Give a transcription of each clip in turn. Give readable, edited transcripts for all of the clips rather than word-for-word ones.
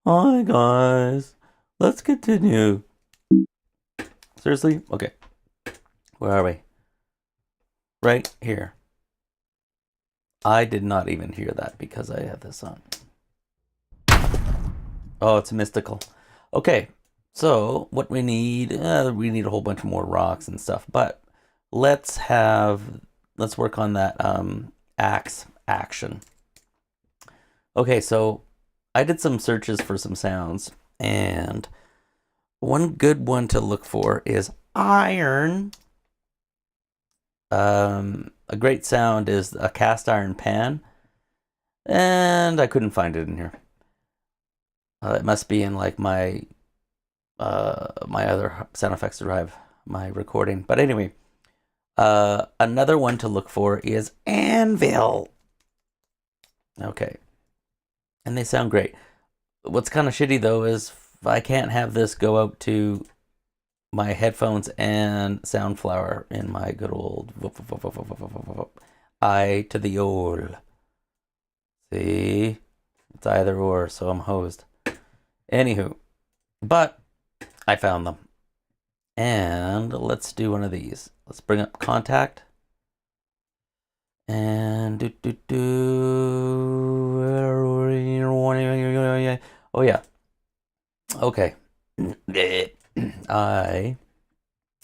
Hi guys, let's continue. Seriously? Okay, where are we? Right here. I did not even hear that because I have this on. Oh, it's mystical. Okay, so what we need a whole bunch more rocks and stuff, but let's work on that axe action. Okay, so I did some searches for some sounds, and one good one to look for is iron. A great sound is a cast iron pan, and I couldn't find it in here. It must be in like my other sound effects drive, my recording. But anyway, another one to look for is anvil. Okay, and they sound great. What's kind of shitty though is I can't have this go out to my headphones and Soundflower in my good old I to the old. See? It's either or, so I'm hosed. Anywho, but I found them. And let's do one of these. Let's bring up contact. And oh yeah. Okay. I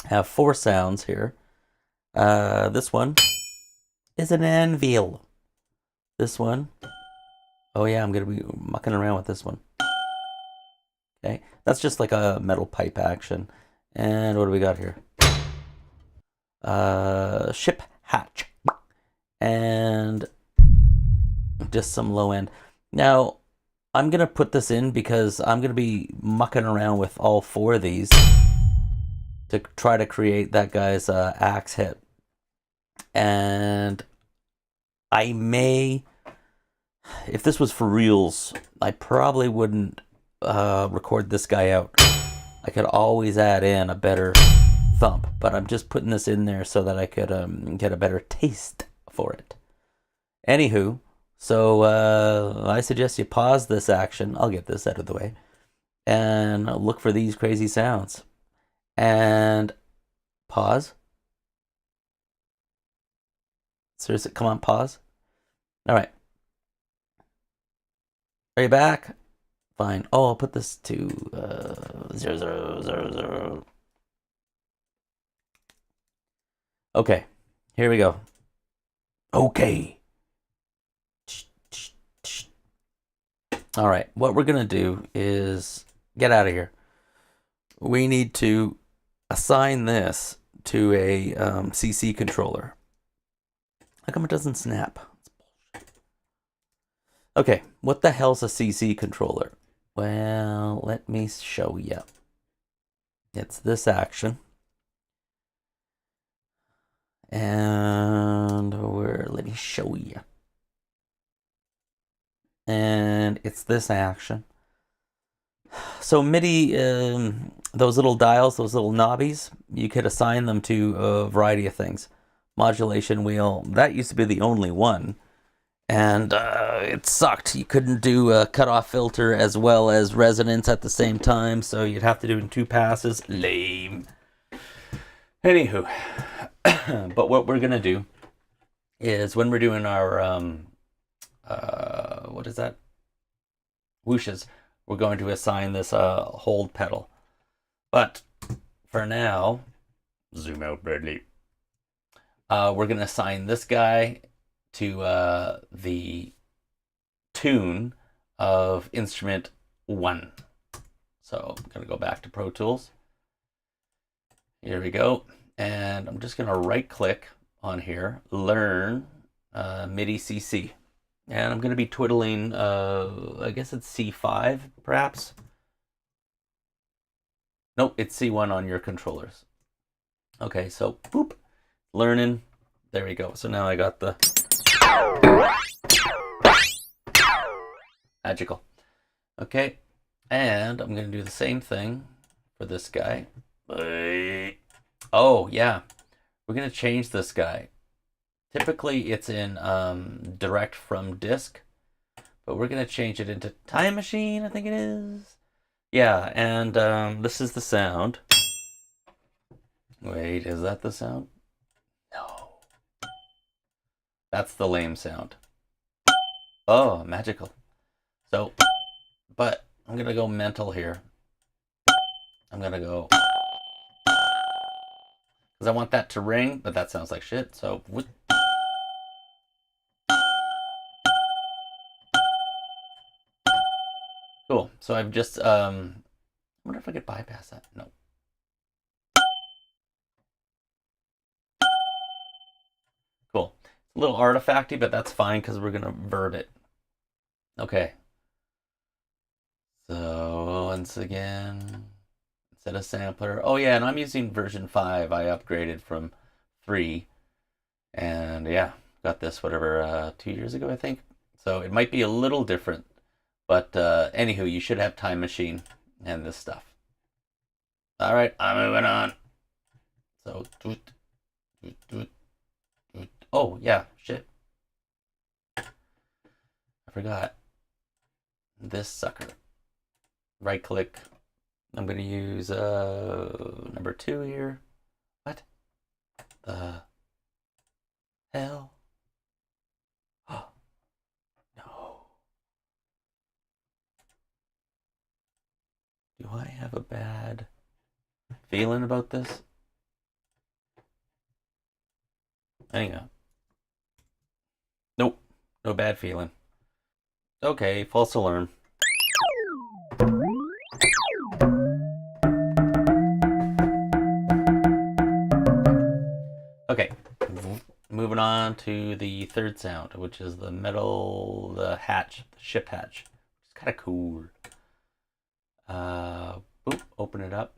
have 4 sounds here. This one is an anvil. This one. Oh yeah, I'm gonna be mucking around with this one. Okay, that's just like a metal pipe action. And what do we got here? Ship hatch. And just some low end. Now, I'm gonna put this in because I'm gonna be mucking around with all 4 of these to try to create that guy's axe hit. And I may, if this was for reals, I probably wouldn't record this guy out. I could always add in a better thump, but I'm just putting this in there so that I could get a better taste for it. Anywho, so I suggest you pause this action. I'll get this out of the way and look for these crazy sounds. And pause. Seriously, come on, pause. All right. Are you back? Fine. Oh, I'll put this to 0000. Okay, here we go. Okay. All right, what we're gonna do is get out of here. We need to assign this to a CC controller. How come it doesn't snap? Okay, what the hell's a CC controller? Well, let me show you. It's this action. And let me show you. And it's this action. So MIDI, those little dials, those little knobbies, you could assign them to a variety of things. Modulation wheel, that used to be the only one. And it sucked. You couldn't do a cutoff filter as well as resonance at the same time, so you'd have to do it in 2 passes. Lame. Anywho, but what we're gonna do is when we're doing our what is that? Whooshes, we're going to assign this hold pedal. But for now, zoom out, Bradley. We're gonna assign this guy to the tune of instrument 1. So I'm gonna go back to Pro Tools. Here we go. And I'm just gonna right click on here, learn MIDI CC. And I'm gonna be twiddling, I guess it's C5 perhaps. Nope, it's C1 on your controllers. Okay, so boop, learning. There we go. So now I got the magical. Okay, and I'm gonna do the same thing for this guy. Oh yeah, we're gonna change this guy. Typically it's in direct from disk, but we're gonna change it into Time Machine, I think it is. Yeah, and this is the sound. Wait, is that the sound? No. That's the lame sound. Oh, magical. So, but I'm gonna go mental here. I'm gonna go, because I want that to ring, but that sounds like shit, so. Cool, so I've just, I wonder if I could bypass that. No. Cool. It's a little artifacty, but that's fine because we're gonna verb it. Okay. So once again, instead of sampler, oh yeah, and I'm using version 5. I upgraded from 3, and yeah, got this whatever 2 years ago, I think. So it might be a little different, but anywho, you should have Time Machine and this stuff. All right, I'm moving on. So, oh yeah, shit, I forgot this sucker. Right click. I'm gonna use number 2 here. What the hell? Oh no. Do I have a bad feeling about this? Hang on. Nope, no bad feeling. Okay, false alarm. Okay, moving on to the third sound, which is the metal, the hatch, the ship hatch. It's kind of cool. Boop, open it up.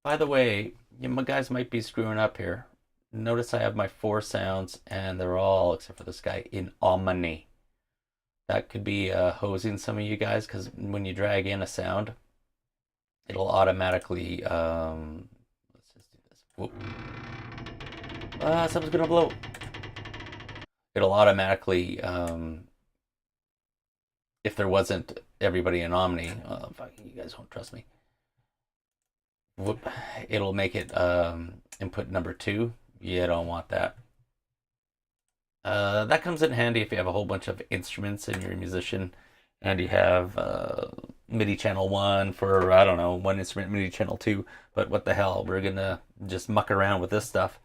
By the way, you guys might be screwing up here. Notice I have my 4 sounds, and they're all, except for this guy, in Omni. That could be hosing some of you guys, because when you drag in a sound, it'll automatically, let's just do this. Whoop. Something's gonna blow. It'll automatically, if there wasn't everybody in Omni, fuck, you guys won't trust me. Whoop, it'll make it input number 2. You don't want that. That comes in handy if you have a whole bunch of instruments and you're a musician and you have MIDI channel 1 for, I don't know, one instrument, MIDI channel 2. But what the hell, we're gonna just muck around with this stuff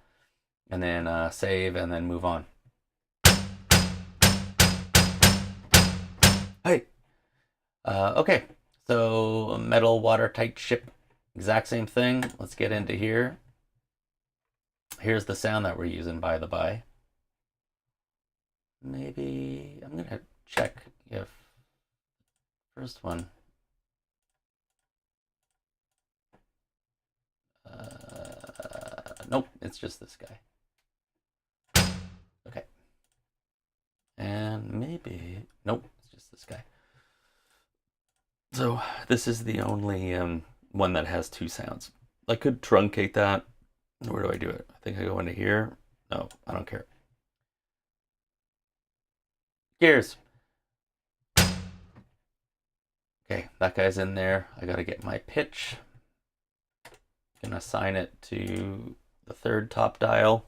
and then save and then move on. Hey! Okay, so metal watertight ship, exact same thing. Let's get into here. Here's the sound that we're using, by the by. Maybe I'm gonna check if first one. Nope, it's just this guy. Okay. And maybe, nope, it's just this guy. So this is the only one that has 2 sounds. I could truncate that. Where do I do it? I think I go into here. No, I don't care. Gears. Okay, that guy's in there. I gotta get my pitch. Gonna assign it to the 3rd top dial.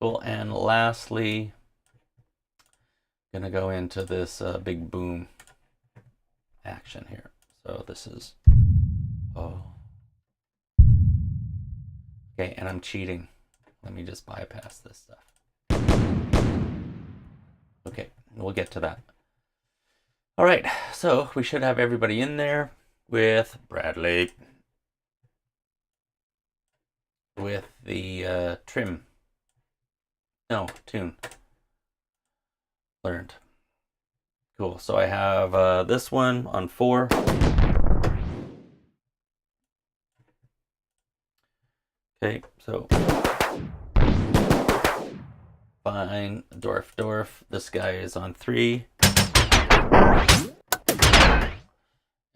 Cool, and lastly, gonna go into this big boom action here. So this is, oh. Okay, and I'm cheating. Let me just bypass this stuff. Okay, we'll get to that. All right, so we should have everybody in there with Bradley, with the trim. No, tune. Learned. Cool, so I have this one on 4. Okay, so fine, Dorf. This guy is on 3.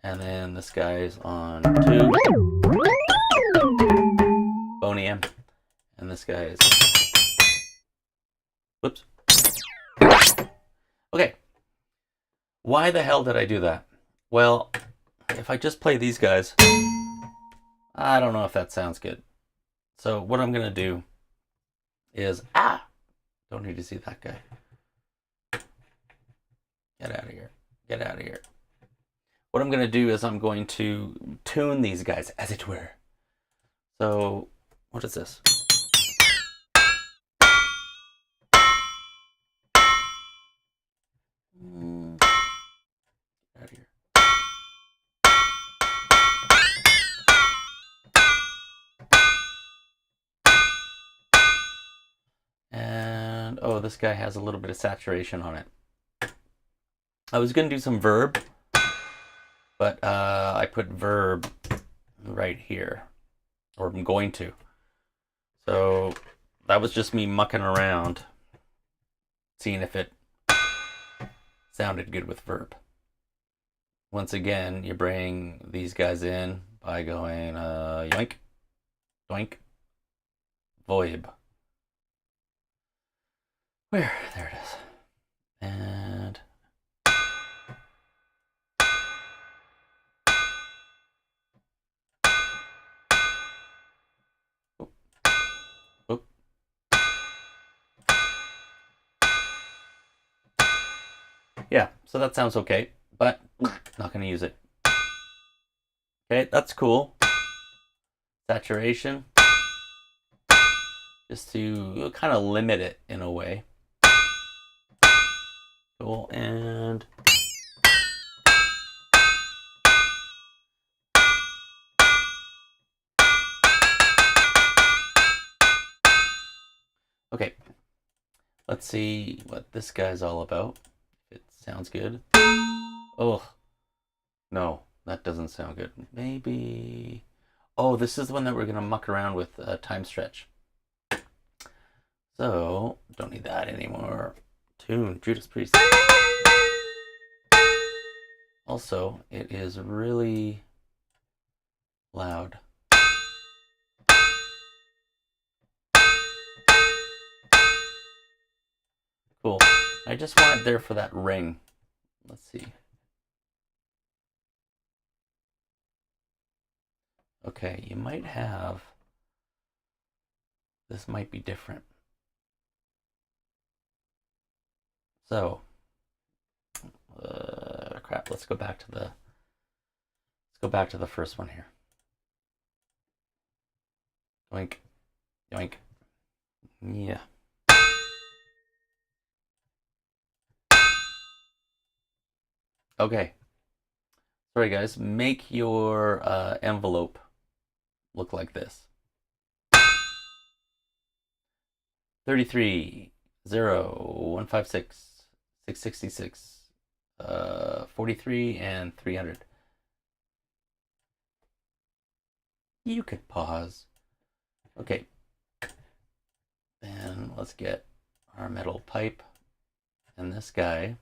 And then this guy is on 2. Boney M. And this guy is, whoops, Okay, why the hell did I do that? Well, if I just play these guys, I don't know if that sounds good. So what I'm gonna do is, don't need to see that guy. Get out of here. Get out of here. What I'm gonna do is I'm going to tune these guys, as it were. So, what is this? Get out of here. And, oh, this guy has a little bit of saturation on it. I was going to do some verb, but I put verb right here, or I'm going to. So that was just me mucking around, seeing if it sounded good with verb. Once again, you bring these guys in by going yoink, doink, voib. Where? There it is. And oop. Yeah, so that sounds okay, but not going to use it. Okay, that's cool. Saturation. Just to kind of limit it in a way. Cool, and okay, let's see what this guy's all about. It sounds good. Oh, no, that doesn't sound good. Maybe, oh, this is the one that we're gonna muck around with time stretch. So, don't need that anymore. Tune, Judas Priest. Also, it is really loud. Cool. I just want it there for that ring. Let's see. Okay, you might have, this might be different. So, crap, let's go back to the first one here. Yoink, yoink. Yeah. Okay. Sorry guys, make your envelope look like this. 33, 0, 156, 666, 43, and 300. You could pause. Okay. Then let's get our metal pipe and this guy.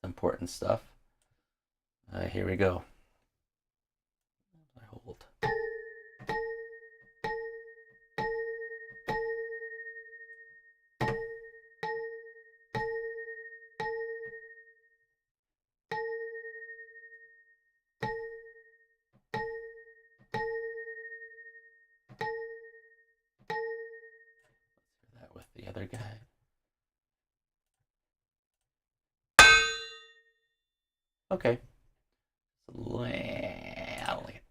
Important stuff. Here we go. I hold. That with the other guy. Okay. I don't like it.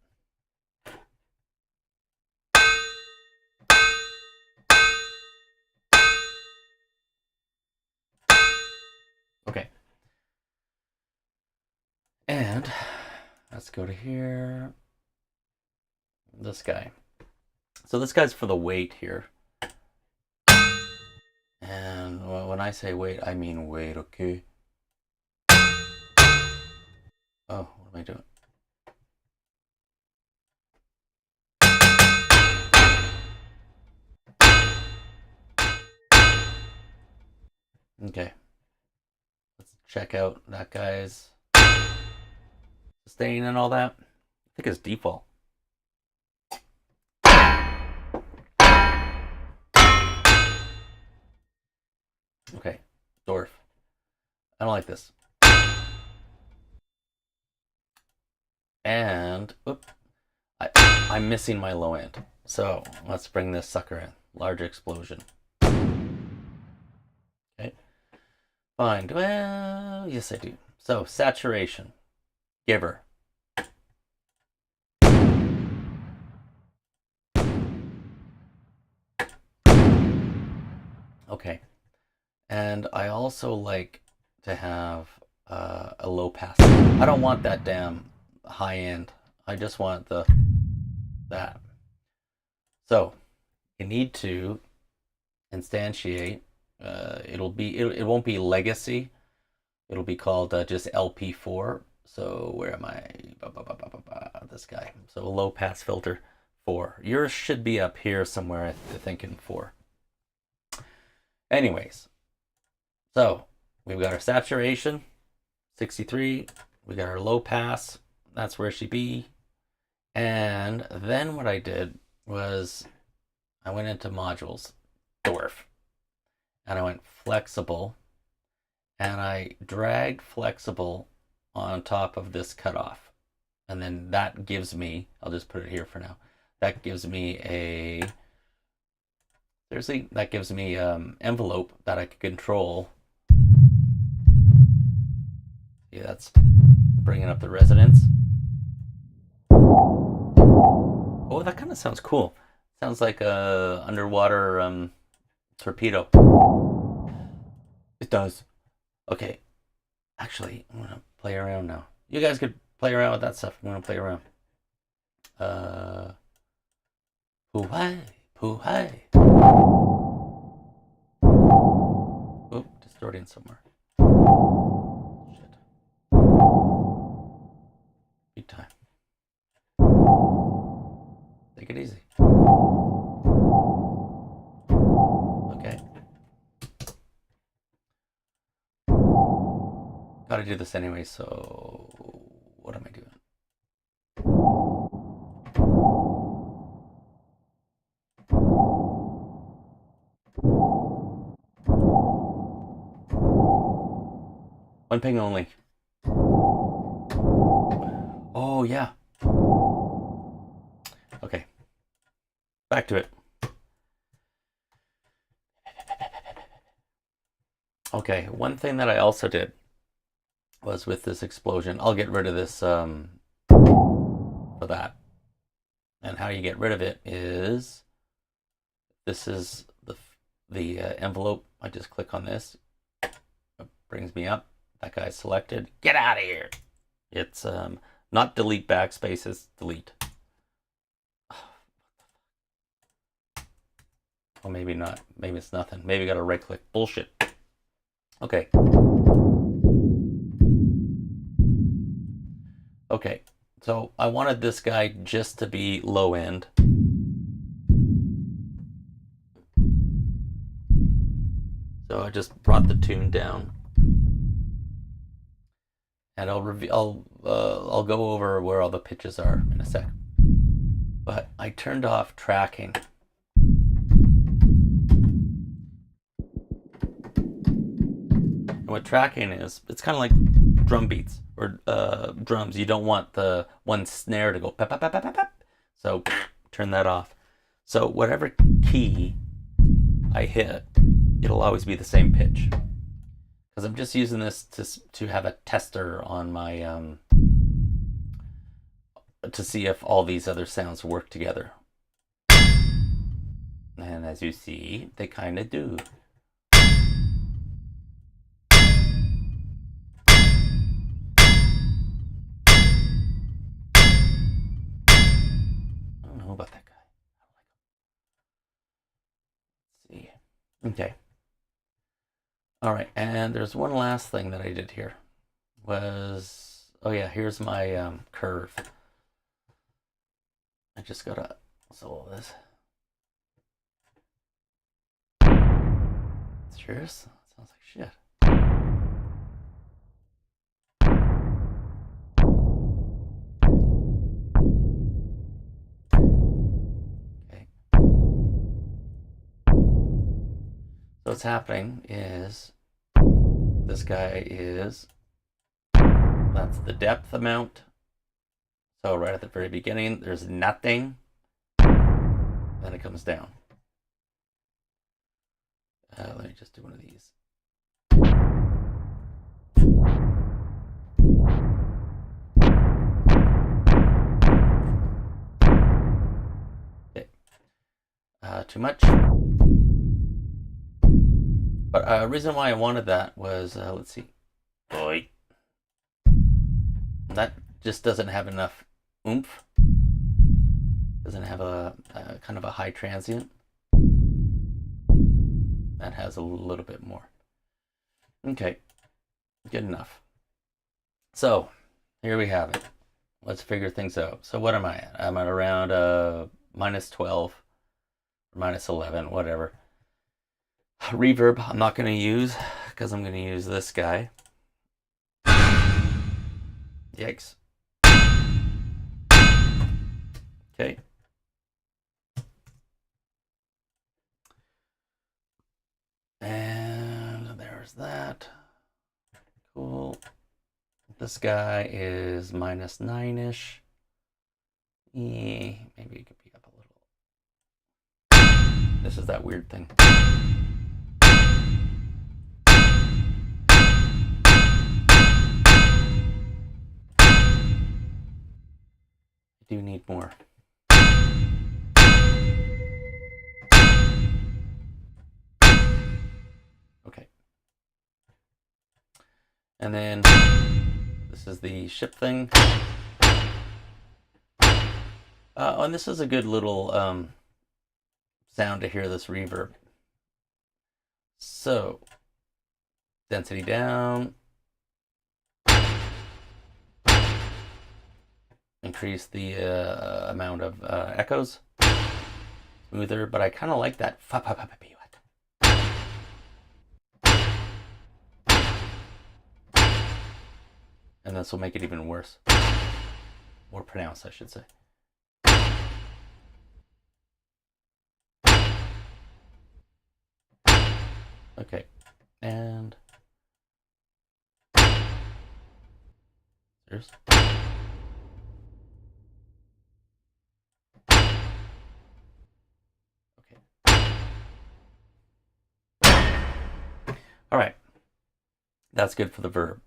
Okay. And let's go to here. This guy. So this guy's for the weight here. And when I say weight, I mean weight, okay? Oh, what am I doing? Okay. Let's check out that guy's sustain and all that. I think it's default. Okay, Dorf. I don't like this. And I'm missing my low end. So let's bring this sucker in. Large explosion. Okay. Fine. Well, yes I do. So saturation. Giver. Okay. And I also like to have a low pass. I don't want that damn high end. I just want that. So you need to instantiate. It won't be legacy. It'll be called just LP4. So where am I? This guy. So low pass filter 4. Yours should be up here somewhere. I think in 4. Anyways, so we've got our saturation 63. We got our low pass. That's where it should be. And then what I did was I went into modules, dwarf, and I went flexible, and I dragged flexible on top of this cutoff. And then that gives me, I'll just put it here for now, that gives me envelope that I can control. Yeah, that's bringing up the resonance. Oh, that kind of sounds cool. Sounds like a underwater torpedo. It does. Okay. Actually, I'm gonna play around now. You guys could play around with that stuff. I'm gonna play around. Poo-hi, poo-hi. Oop, distorting somewhere. Shit. Big time. Take it easy. Okay. Gotta do this anyway, so what am I doing? One ping only. Oh, yeah. Okay. Back to it. Okay, one thing that I also did was with this explosion, I'll get rid of this for that. And how you get rid of it is, this is the envelope. I just click on this. It brings me up. That guy's selected. Get out of here. It's not delete backspace, it's delete. Well, maybe not. Maybe it's nothing. Maybe I got to right click. Bullshit. Okay. Okay. So I wanted this guy just to be low end. So I just brought the tune down. And I'll go over where all the pitches are in a sec. But I turned off tracking. And what tracking is, it's kind of like drum beats or drums. You don't want the one snare to go pep, pep, pep, pep, pep. So turn that off. So whatever key I hit, it'll always be the same pitch. Because I'm just using this to have a tester on my to see if all these other sounds work together. And as you see, they kind of do. I don't know about that guy. I don't like him. Let's see. Okay. All right, and there's one last thing that I did here. Was, oh yeah, here's my curve. I just gotta solve this. Serious? Sounds like shit. Okay. So what's happening is this guy is, that's the depth amount. So right at the very beginning, there's nothing. Then it comes down. Let me just do one of these. Okay. Too much. But reason why I wanted that was, let's see. Boy. That just doesn't have enough oomph. Doesn't have a kind of a high transient. That has a little bit more. Okay, good enough. So here we have it. Let's figure things out. So what am I at? I'm at around minus 12 or minus 11, whatever. Reverb I'm not going to use because I'm going to use this guy. Yikes. Okay. And there's that. Cool. This guy is minus 9-ish. Maybe it could be up a little. This is that weird thing. I do need more. Okay. And then this is the ship thing. And this is a good little sound to hear this reverb. So, density down. Increase the amount of echoes. Smoother, but I kind of like that. And this will make it even worse. More pronounced, I should say. Okay, and there's okay. All right, that's good for the verb.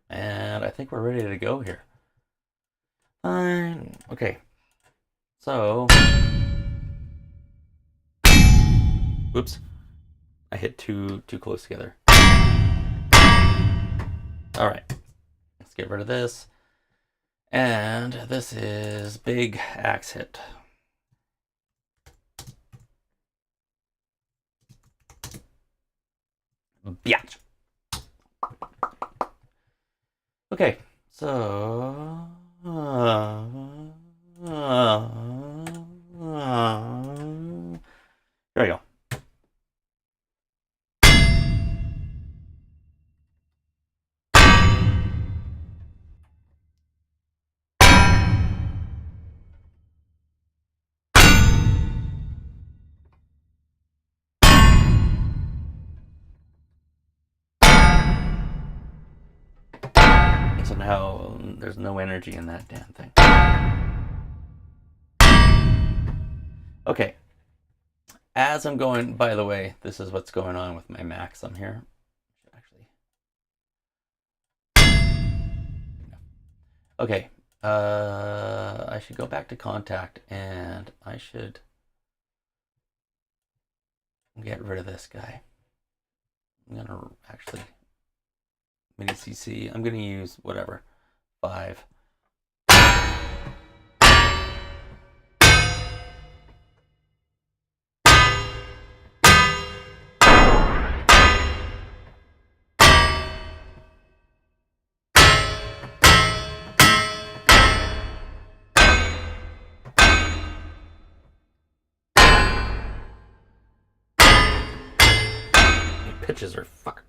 And I think we're ready to go here. Fine. Okay. So, whoops, I hit too close together. All right, let's get rid of this. And this is big axe hit. Biatch. Okay, so there we go. So now there's no energy in that damn thing. Okay. As I'm going, by the way, this is what's going on with my maxim here. Okay. I should go back to contact and I should get rid of this guy. I'm gonna actually mini CC. I'm gonna use whatever 5. Pitches are fucking.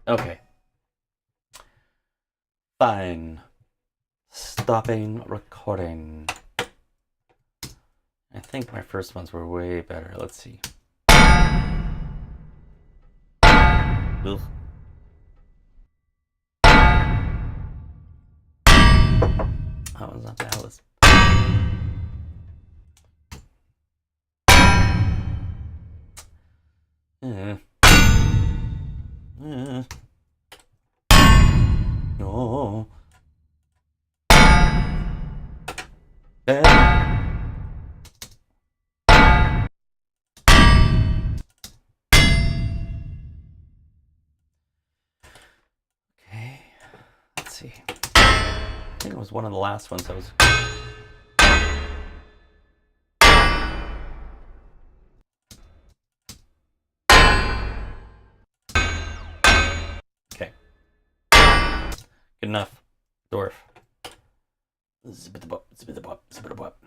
Okay. Fine. Stopping recording. I think my first ones were way better. Let's see. Ugh. That one's not bad. Let's... No. Okay. Let's see. I think it was one of the last ones I was... Okay. Good enough. Dwarf. Zip-a-da-bop, zip-a-da-bop, zip-a-da-bop.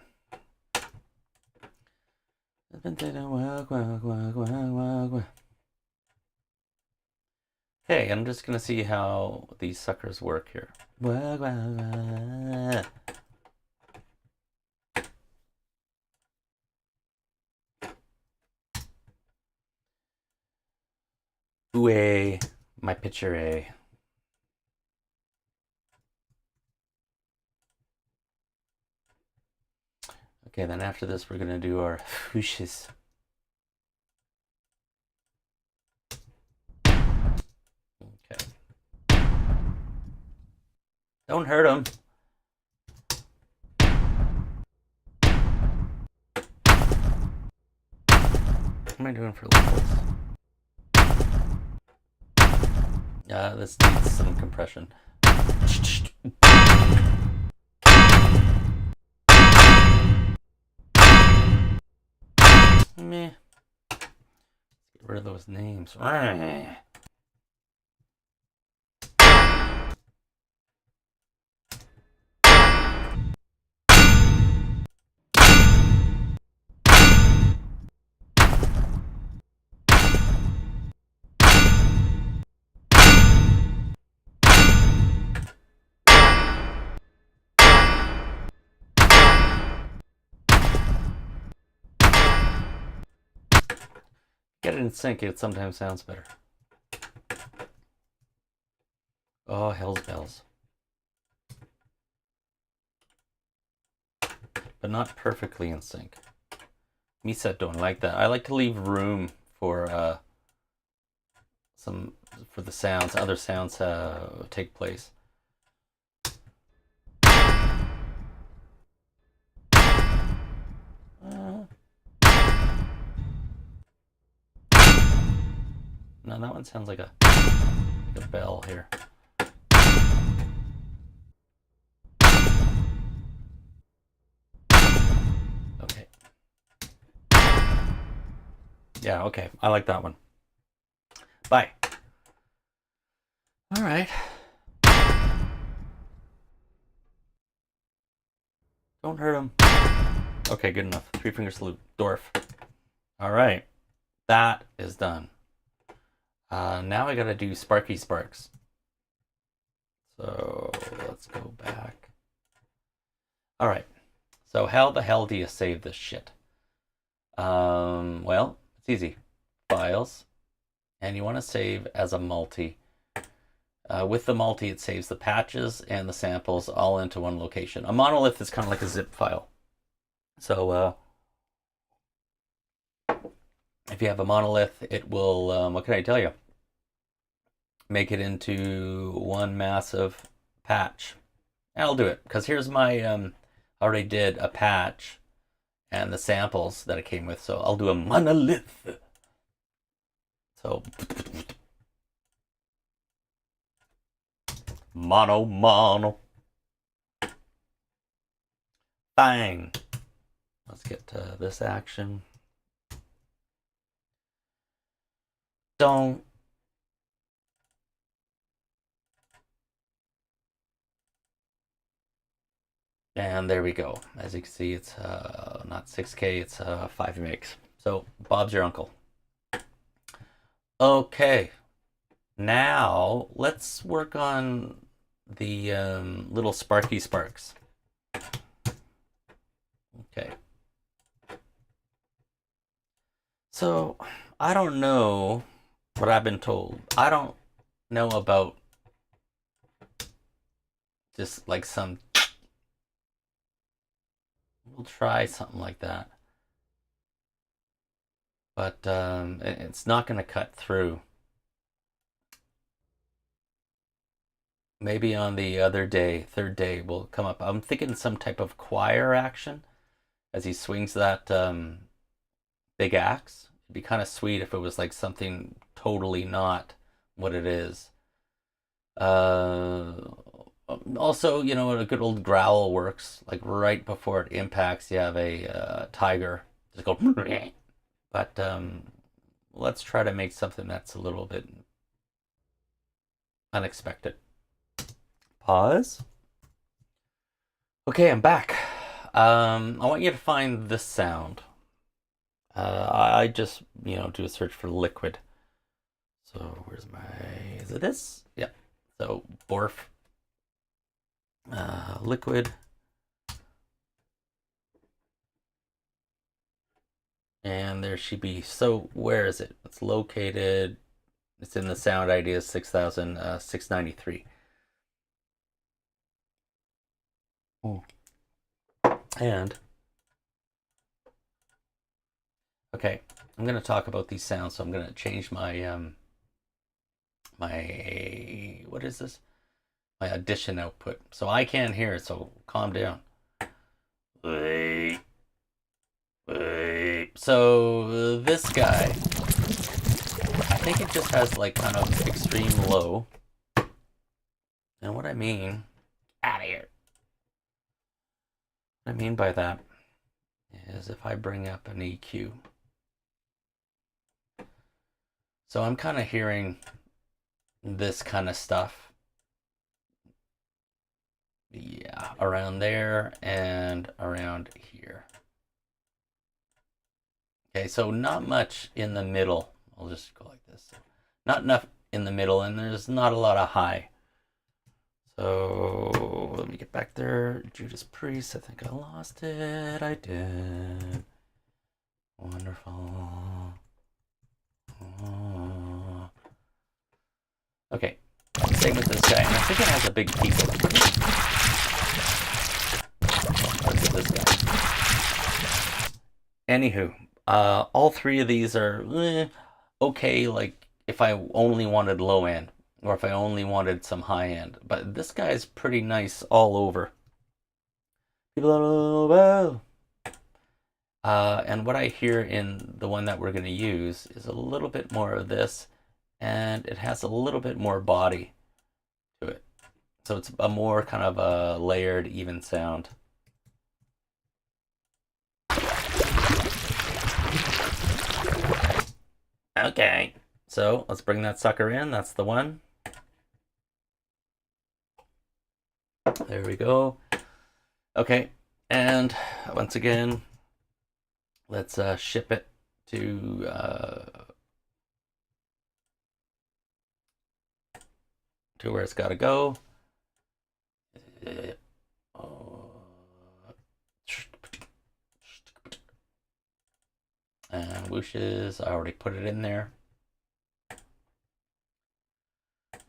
Okay, I'm just gonna see how these suckers work here. Ooh, my picture A. Okay, then after this, we're gonna do our whooshes. Okay. Don't hurt him. What am I doing for levels? This needs some compression. Meh. Let's get rid of those names. Get it in sync, it sometimes sounds better. Oh, hell's bells. But not perfectly in sync. Misa don't like that. I like to leave room for for the sounds, other sounds take place. No, that one sounds like a bell here. Okay. Yeah, okay. I like that one. Bye. All right. Don't hurt him. Okay, good enough. 3-finger salute. Dwarf. All right. That is done. Now I gotta do Sparky Sparks. So let's go back. All right. So how the hell do you save this shit? Well, it's easy. Files. And you want to save as a multi. With the multi, it saves the patches and the samples all into one location. A monolith is kind of like a zip file. So if you have a monolith, it will, what can I tell you? Make it into one massive patch. And I'll do it, because here's my, I already did a patch and the samples that it came with. So I'll do a monolith. So, mono. Bang. Let's get to this action. Don't. And there we go. As you can see, it's not 6K, it's 5 megs. So Bob's your uncle. Okay. Now let's work on the little sparky sparks. Okay. So I don't know what I've been told. I don't know about just like some. We'll try something like that, but it's not going to cut through. Maybe on the other day, third day, will come up. I'm thinking some type of choir action as he swings that big axe. It'd be kind of sweet if it was like something totally not what it is. Uh, Also, you know, a good old growl works. Like right before it impacts, you have a tiger just go. But let's try to make something that's a little bit unexpected. Pause. Okay, I'm back. I want you to find this sound. I just, you know, do a search for liquid. So where's my, is it this? Yeah. So Borf, liquid. And there she be. So where is it? It's located, it's in the sound ideas 6,693. And okay, I'm going to talk about these sounds. So I'm going to change my my, what is this? My audition output. So I can't hear it, so calm down. So this guy, I think it just has like kind of extreme low. And what I mean, out of here. What I mean by that is if I bring up an EQ. So I'm kind of hearing this kind of stuff. Yeah, around there and around here. Okay, so not much in the middle. I'll just go like this. Not enough in the middle, and there's not a lot of high. So let me get back there. Judas Priest, I think I lost it. I did. Wonderful. Oh. Okay, same with this guy. And I think it has a big peak. Look at this guy. Anywho, all three of these are okay, like if I only wanted low end or if I only wanted some high end. But this guy is pretty nice all over. People don't know about. And what I hear in the one that we're going to use is a little bit more of this, and it has a little bit more body to it. So it's a more kind of a layered, even sound. Okay, so let's bring that sucker in. That's the one. There we go. Okay, and once again, let's ship it to where it's got to go. And whooshes, I already put it in there.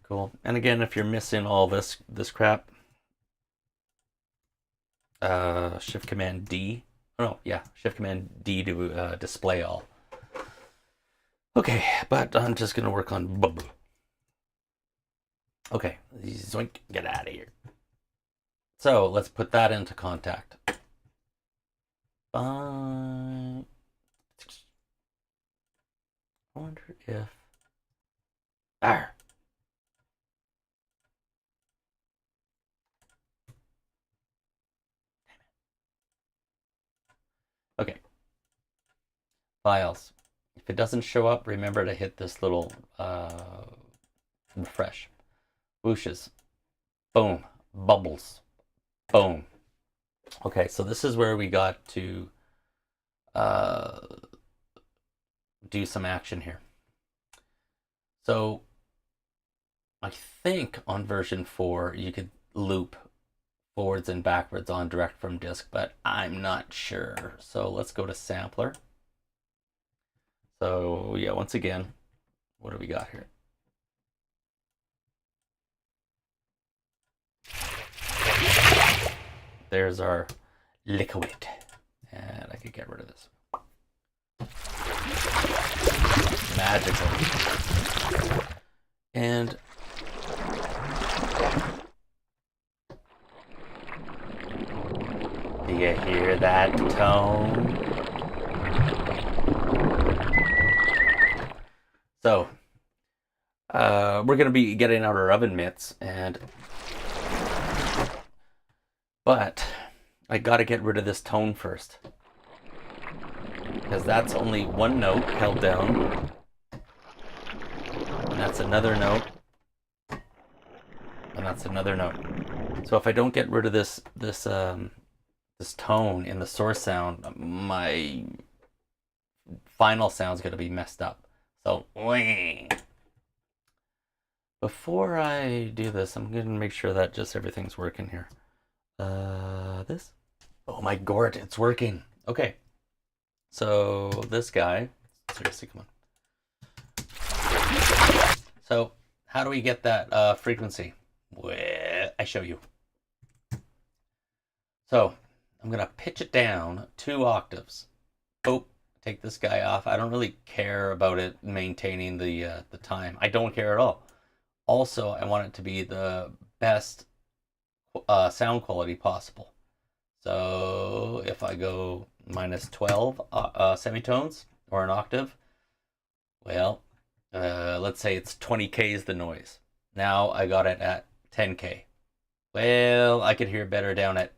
Cool. And again, if you're missing all this crap, Shift Command D. Oh no, yeah, Shift Command D to display all. Okay, but I'm just gonna work on bubble. Okay, zoink, get out of here. So let's put that into contact. I wonder if. Arr. Okay. Files. If it doesn't show up, remember to hit this little refresh. Whooshes. Boom. Bubbles. Boom. Okay, so this is where we got to do some action here. So I think on version 4 you could loop forwards and backwards on direct from disk, but I'm not sure. So let's go to sampler. So yeah, once again, what do we got here? There's our liquid. And I could get rid of this. Magical. And do you hear that tone? So, we're going to be getting out our oven mitts, but I got to get rid of this tone first. Because that's only one note held down. And that's another note. And that's another note. So if I don't get rid of this tone in the source sound, my final sound's going to be messed up. So, before I do this, I'm going to make sure that just everything's working here. This? Oh my god, it's working. Okay. So, this guy, seriously, come on. So, how do we get that frequency? Well, I show you. So, I'm going to pitch it down 2 octaves. Oh, take this guy off. I don't really care about it maintaining the time. I don't care at all. Also, I want it to be the best sound quality possible. So if I go minus 12 semitones or an octave, well, let's say it's 20K is the noise. Now I got it at 10K. Well, I could hear better down at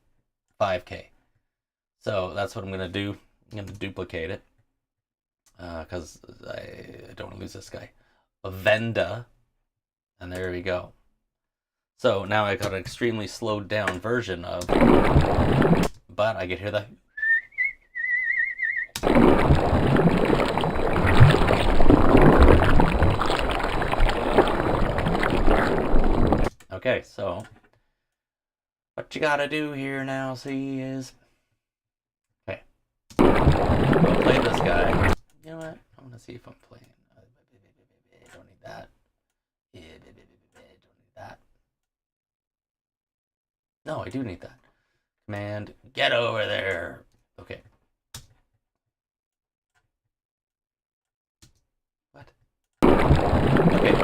5K. So that's what I'm going to do. I'm going to duplicate it because I don't want to lose this guy. Venda. And there we go. So now I got an extremely slowed down version of, but I can hear the. Okay, so what you gotta do here now, see, is okay. I'll play this guy. You know what? I want to see if I'm playing. I don't need that. Don't need that. No, I do need that. Command, get over there. Okay. What? Okay.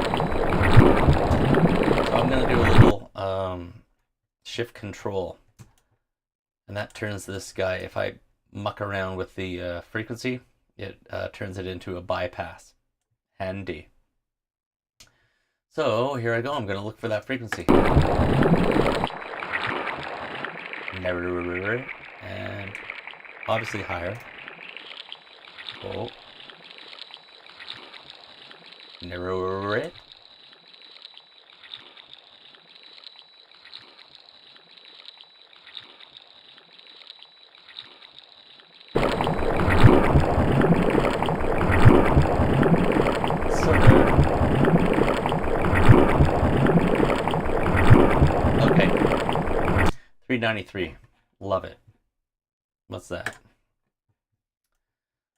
So I'm gonna do a little shift control, and that turns this guy. If I muck around with the frequency, it turns it into a bypass. Handy. So here I go. I'm going to look for that frequency. And obviously higher. Oh. Narrower it. So there. Okay. 393. Love it. What's that?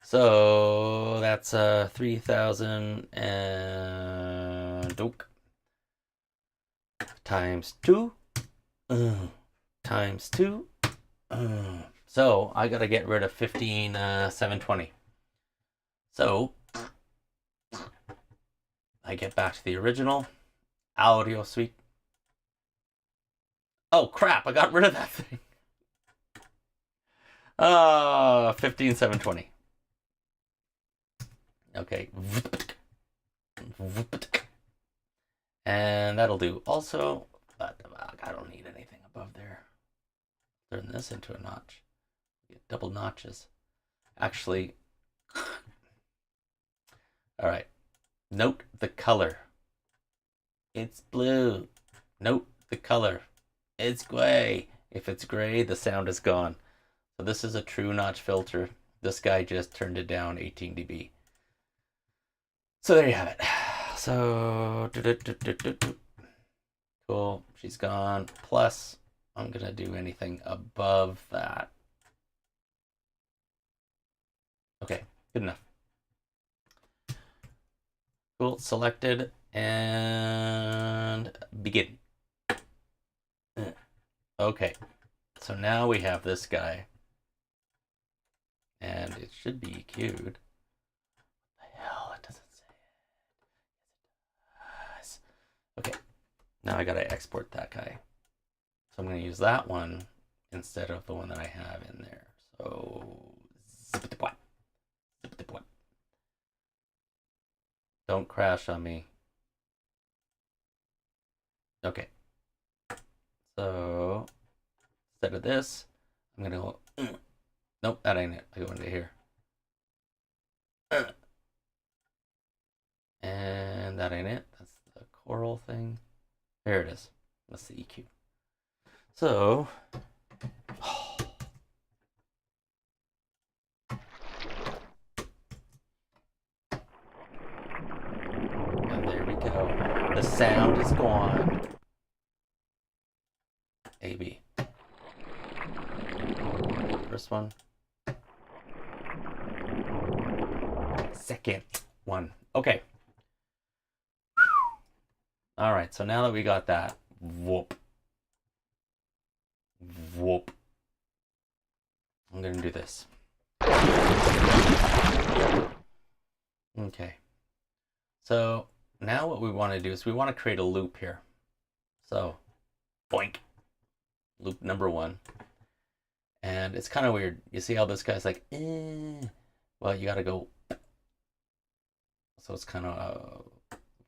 So that's 3,000 and times 2 times 2. So I gotta get rid of 15,720. So I get back to the original audio suite. Oh crap! I got rid of that thing. 15,720. Okay. And that'll do. Also, but I don't need anything above there. Turn this into a notch. Get double notches. Actually, all right. Note the color. It's blue. Note the color. It's gray. If it's gray, the sound is gone. So this is a true notch filter. This guy just turned it down 18 dB. So there you have it. So Cool. She's gone. Plus, I'm going to do anything above that. Okay, good enough. Cool. Selected and begin. Okay. So now we have this guy. And it should be queued. What the hell? It doesn't say it. Okay. Now I gotta export that guy. So I'm gonna use that one instead of the one that I have in there. So zip-a-dip-wap. Zip-a-dip-wap. Don't crash on me. Okay. So instead of this, I'm gonna go. Nope, that ain't it. I go into here. And that ain't it. That's the coral thing. There it is. That's the EQ. So, and there we go. The sound is gone. AB. First one. Second one. Okay. All right, so now that we got that, whoop. Whoop. I'm gonna do this. Okay. So now what we want to do is we want to create a loop here. So, boink. Loop number 1. And it's kind of weird. You see how this guy's like, well, you got to go. So it's kind of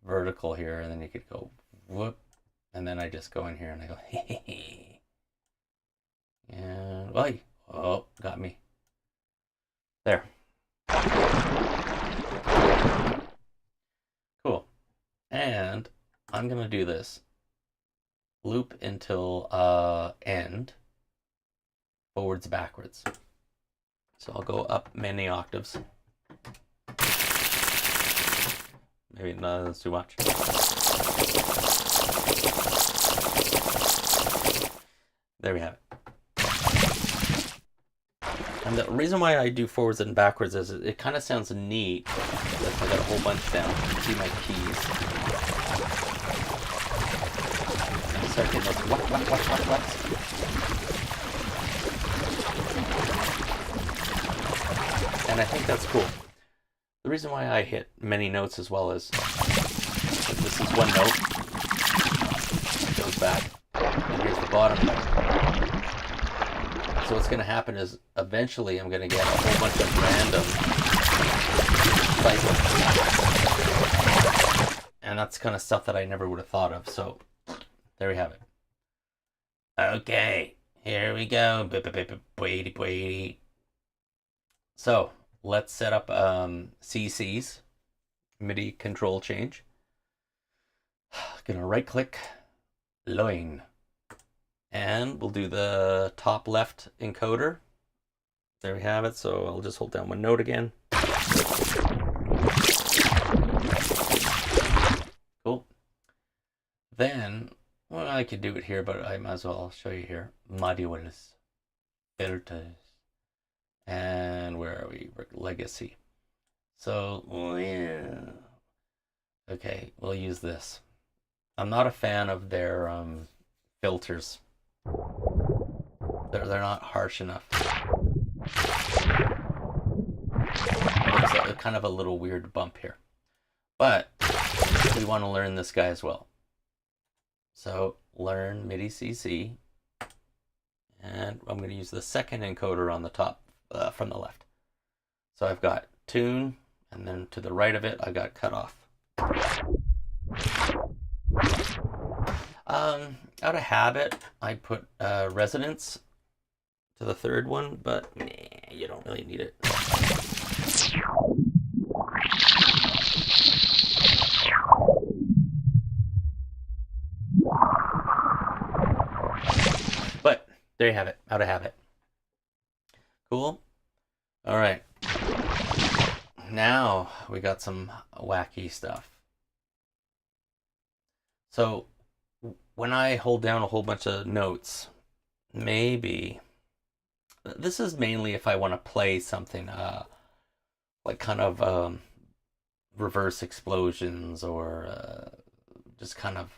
vertical here, and then you could go whoop, and then I just go in here and I go hey, and oh, got me there. Cool. And I'm gonna do this loop until end, forwards, backwards. So I'll go up many octaves. Maybe not, that's too much. There we have it. And the reason why I do forwards and backwards is it kind of sounds neat. I got a whole bunch down. See my keys. And start getting those what. And I think that's cool. The reason why I hit many notes as well is this is one note, it goes back, and here's the bottom note. So what's going to happen is eventually I'm going to get a whole bunch of random cycles. And that's kind of stuff that I never would have thought of. So there we have it. Okay, here we go. So let's set up CCs, MIDI control change. Gonna right click, line. And we'll do the top left encoder. There we have it. So I'll just hold down one note again. Cool. Then, well, I could do it here, but I might as well show you here. Modules, filters. And where are we? Legacy. So, yeah. Okay, we'll use this. I'm not a fan of their filters. They're not harsh enough. There's a kind of a little weird bump here. But we want to learn this guy as well. So learn MIDI CC. And I'm going to use the second encoder on the top. From the left. So I've got tune, and then to the right of it, I got cut off. Out of habit, I put resonance to the third one, but you don't really need it. But there you have it, out of habit. Cool. All right. Now we got some wacky stuff. So when I hold down a whole bunch of notes, maybe this is mainly if I want to play something like kind of reverse explosions or just kind of,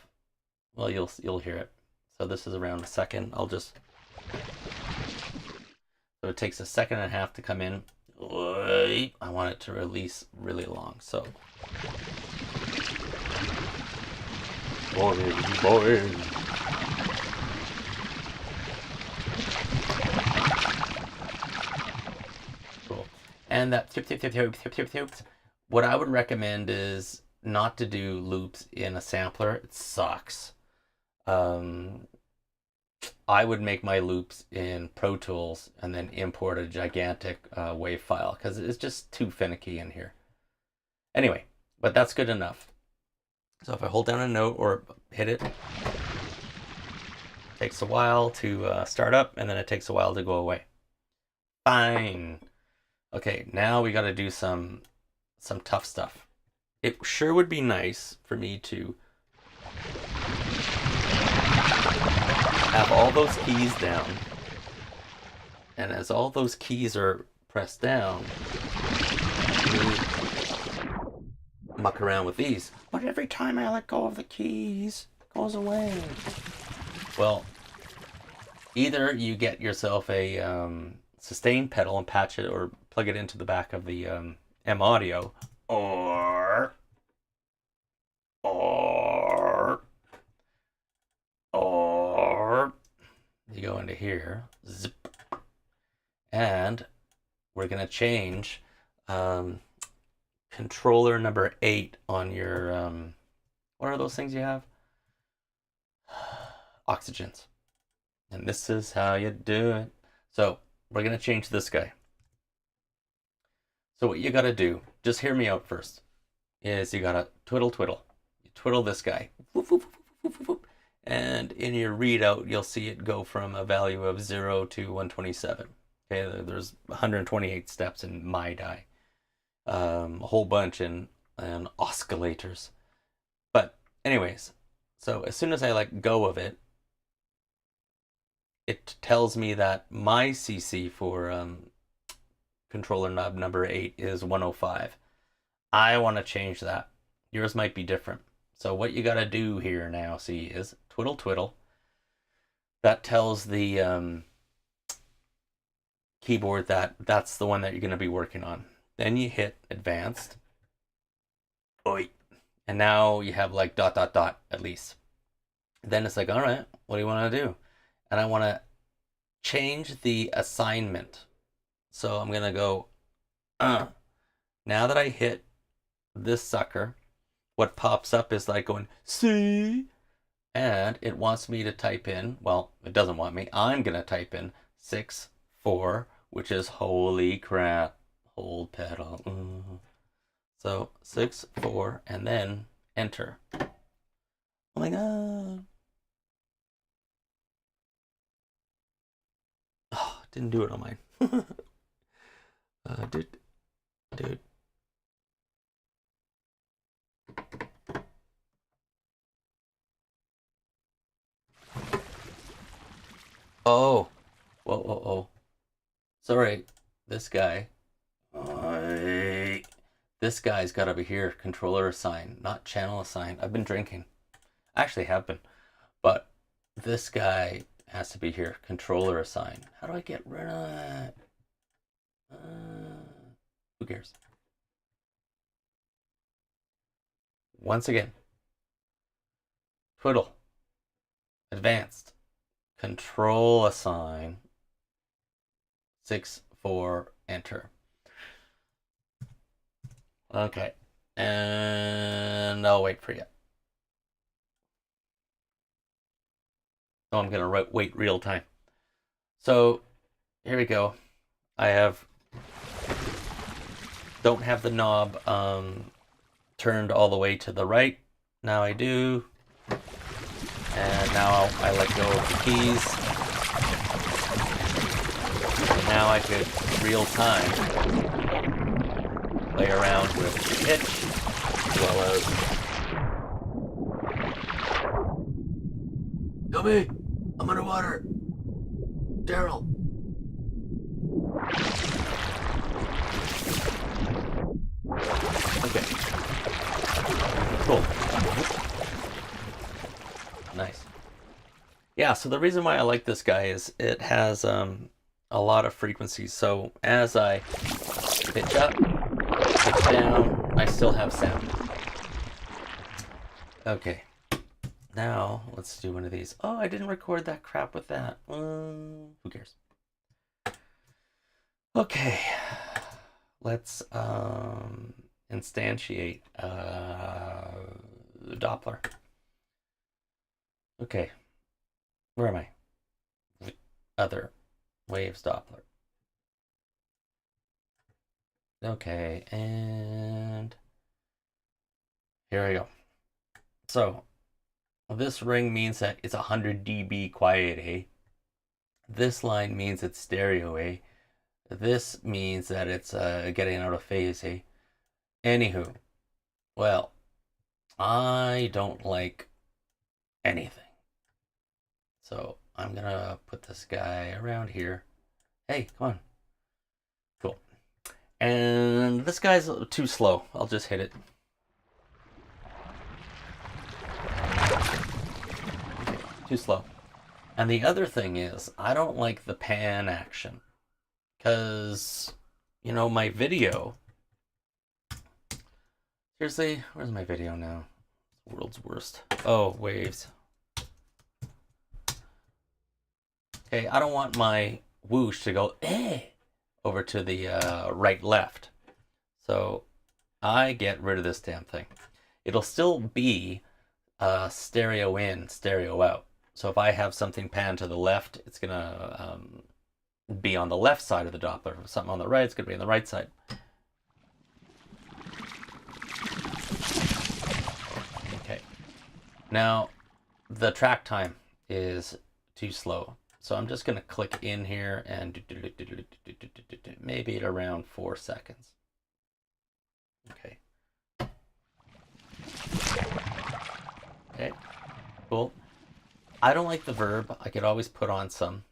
well, you'll hear it. So this is around a second. So it takes a second and a half to come in. I want it to release really long. So boys. Cool. And that tip. What I would recommend is not to do loops in a sampler. It sucks. I would make my loops in Pro Tools and then import a gigantic WAV file because it's just too finicky in here. Anyway, but that's good enough. So if I hold down a note or hit it, takes a while to start up and then it takes a while to go away. Fine. Okay, now we got to do some tough stuff. It sure would be nice for me to have all those keys down, and as all those keys are pressed down, muck around with these. But every time I let go of the keys, it goes away. Well, either you get yourself a sustain pedal and patch it or plug it into the back of the M Audio, or you go into here, zip, and we're gonna change controller number 8 on your what are those things you have? Oxygens. And this is how you do it. So we're gonna change this guy. So what you gotta do, just hear me out first, is you gotta twiddle. You twiddle this guy. Whoop, whoop, whoop, whoop, whoop. And in your readout, you'll see it go from a value of 0 to 127. Okay, there's 128 steps in my die. A whole bunch in oscillators. But anyways, so as soon as I let go of it, it tells me that my CC for controller knob number 8 is 105. I want to change that. Yours might be different. So what you got to do here now, see, is twiddle. That tells the keyboard that that's the one that you're going to be working on. Then you hit advanced. Oi. And now you have like ... at least. Then it's like, all right, what do you want to do? And I want to change the assignment. So I'm going to go, now that I hit this sucker, what pops up is like going, C, and it wants me to type in, well, it doesn't want me, I'm going to type in 6/4, which is holy crap, hold pedal. So 6/4, and then enter. Oh my god. Oh, didn't do it on mine. Dude. Oh. Whoa. Sorry, this guy. This guy's got to be here. Controller assign, not channel assign. I've been drinking. Actually have been. But this guy has to be here. Controller assign. How do I get rid of that? Who cares? Once again. Twiddle. Advanced. Control assign. 6/4, enter. Okay. And I'll wait for you. Oh, I'm going to wait real time. So here we go. Don't have the knob turned all the way to the right. Now I do. And now I let go of the keys. And now I could real time play around with the pitch as well as me! I'm underwater! Daryl! Okay. Cool. Nice. Yeah, so the reason why I like this guy is it has a lot of frequencies. So as I pitch up, pitch down, I still have sound. Okay. Now, let's do one of these. Oh, I didn't record that crap with that. Who cares? Okay. Let's instantiate Doppler. Okay. Where am I? Other waves Doppler. Okay, and here I go. So this ring means that it's 100 dB quiet, eh? This line means it's stereo, eh? This means that it's getting out of phase, eh? Anywho, well, I don't like anything. So I'm gonna put this guy around here. Hey, come on. Cool. And this guy's too slow. I'll just hit it. Okay, too slow. And the other thing is, I don't like the pan action. Because, you know, my video... Seriously, where's my video now? World's worst. Oh, waves. Okay, I don't want my whoosh to go over to the right left. So I get rid of this damn thing. It'll still be stereo in, stereo out. So if I have something pan to the left, it's gonna be on the left side of the Doppler. If something on the right, it's gonna be on the right side. Okay. Now the track time is too slow. So I'm just going to click in here and maybe at around 4 seconds. Okay. Okay, cool. I don't like the verb. I could always put on some.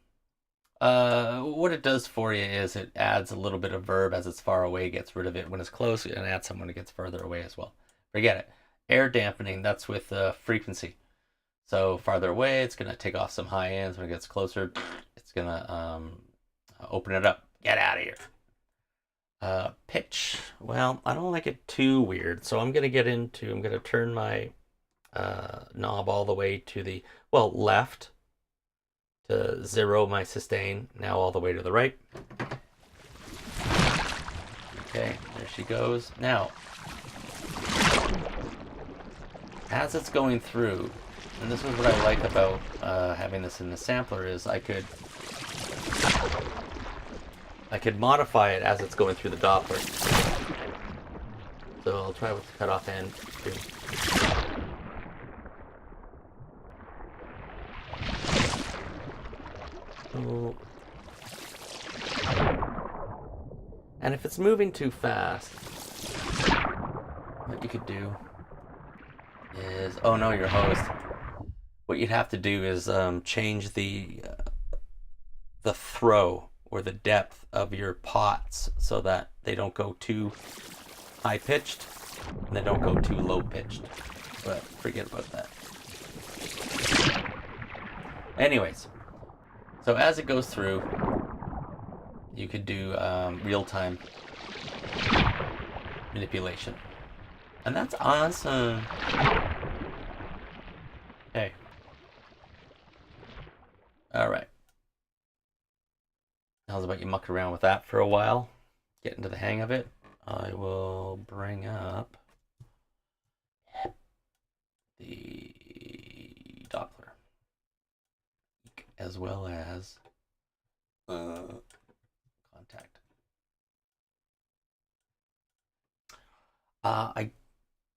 What it does for you is it adds a little bit of verb as it's far away, gets rid of it when it's close, and adds some when it gets further away as well. Forget it. Air dampening, that's with frequency. So farther away, it's going to take off some high ends. When it gets closer, it's going to open it up. Get out of here. Pitch. Well, I don't like it too weird. So I'm going to turn my knob all the way to the, left to 0 my sustain. Now all the way to the right. Okay, there she goes. Now, as it's going through, and this is what I like about having this in the sampler, is I could modify it as it's going through the Doppler. So I'll try with the cutoff end too. Oh. And if it's moving too fast, what you could do is, oh no, your host. What you'd have to do is change the throw or the depth of your pots so that they don't go too high pitched and they don't go too low pitched. But forget about that. Anyways, so as it goes through, you could do real-time manipulation, and that's awesome. Okay. All right. How's about you muck around with that for a while? Get into the hang of it. I will bring up the Doppler as well as contact. I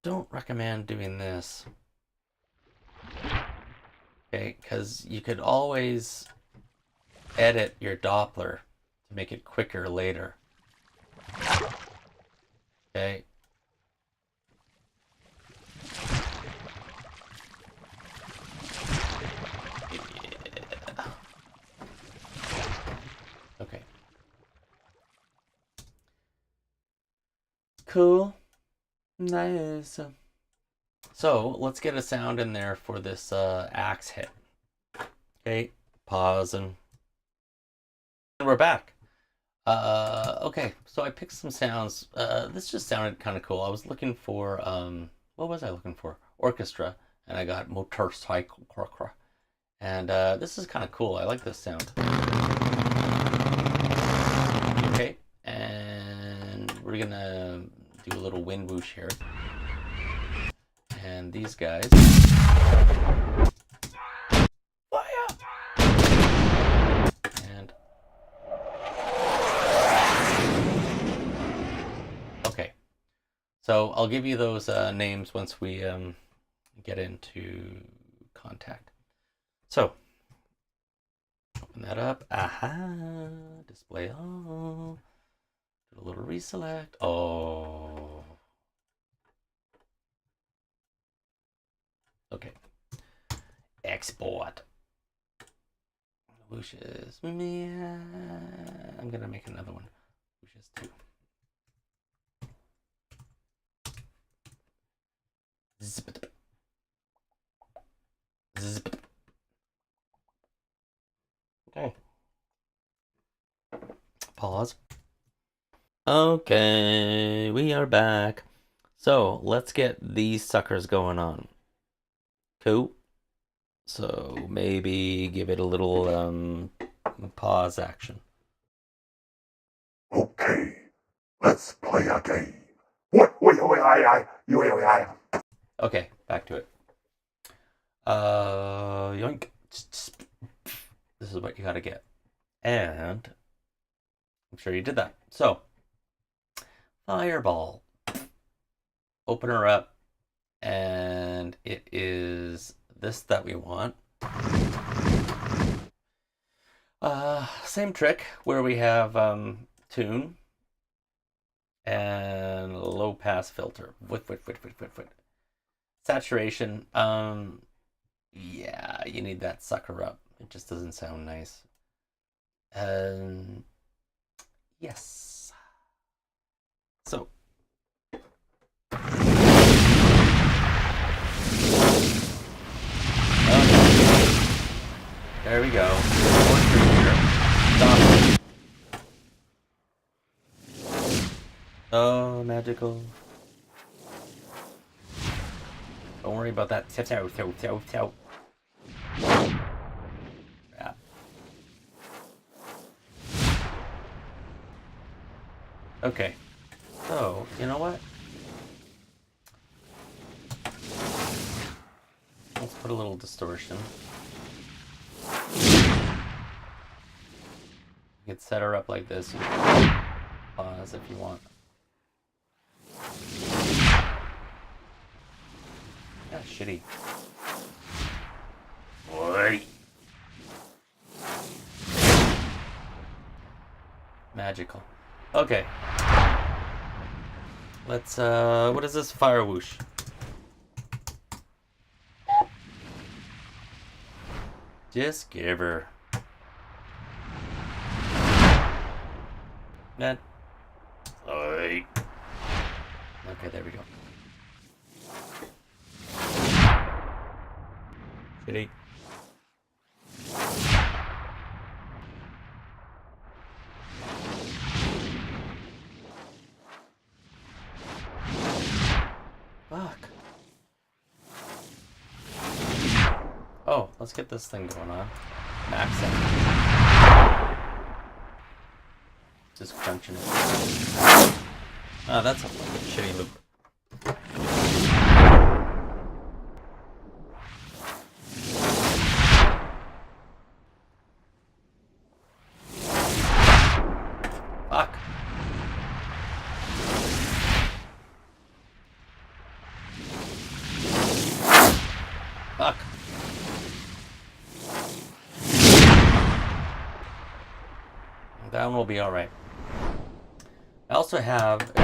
don't recommend doing this. Okay, because you could always edit your Doppler to make it quicker later. Okay. Cool. Nice. So let's get a sound in there for this axe hit. Okay, pause and we're back. Okay, so I picked some sounds. This just sounded kind of cool. I was looking for what was I looking for? Orchestra, and I got motorcycle. And this is kind of cool. I like this sound. Okay, and we're gonna do a little wind whoosh here. And these guys. Fire! And okay, so I'll give you those names once we get into contact. So open that up. Aha! Display all. Do a little reselect. Oh. Okay. Export. Whooshes. I'm gonna make another one. Whooshes 2. Zip. Zip. Okay. Pause. Okay, we are back. So let's get these suckers going on. Cool. So maybe give it a little pause action. Okay, let's play a game. Okay, back to it. Yoink. This is what you gotta get. And I'm sure you did that. So, fireball. Open her up. And it is this that we want. Same trick where we have tune and low pass filter. Saturation. Yeah, you need that sucker up. It just doesn't sound nice. Yes. So. There we go. Stop. Oh, magical. Don't worry about that. Yeah. Okay. So, you know what? Let's put a little distortion. You could set her up like this. You can pause if you want. Yeah, shitty. Boy. Magical. Okay. Let's, what is this? Fire whoosh. Just give her. That. Okay, there we go. Shitty. Fuck. Oh, let's get this thing going on. Max it. Just crunching it. Oh, that's a fucking shitty loop. Fuck. Fuck. That one will be alright. I also have a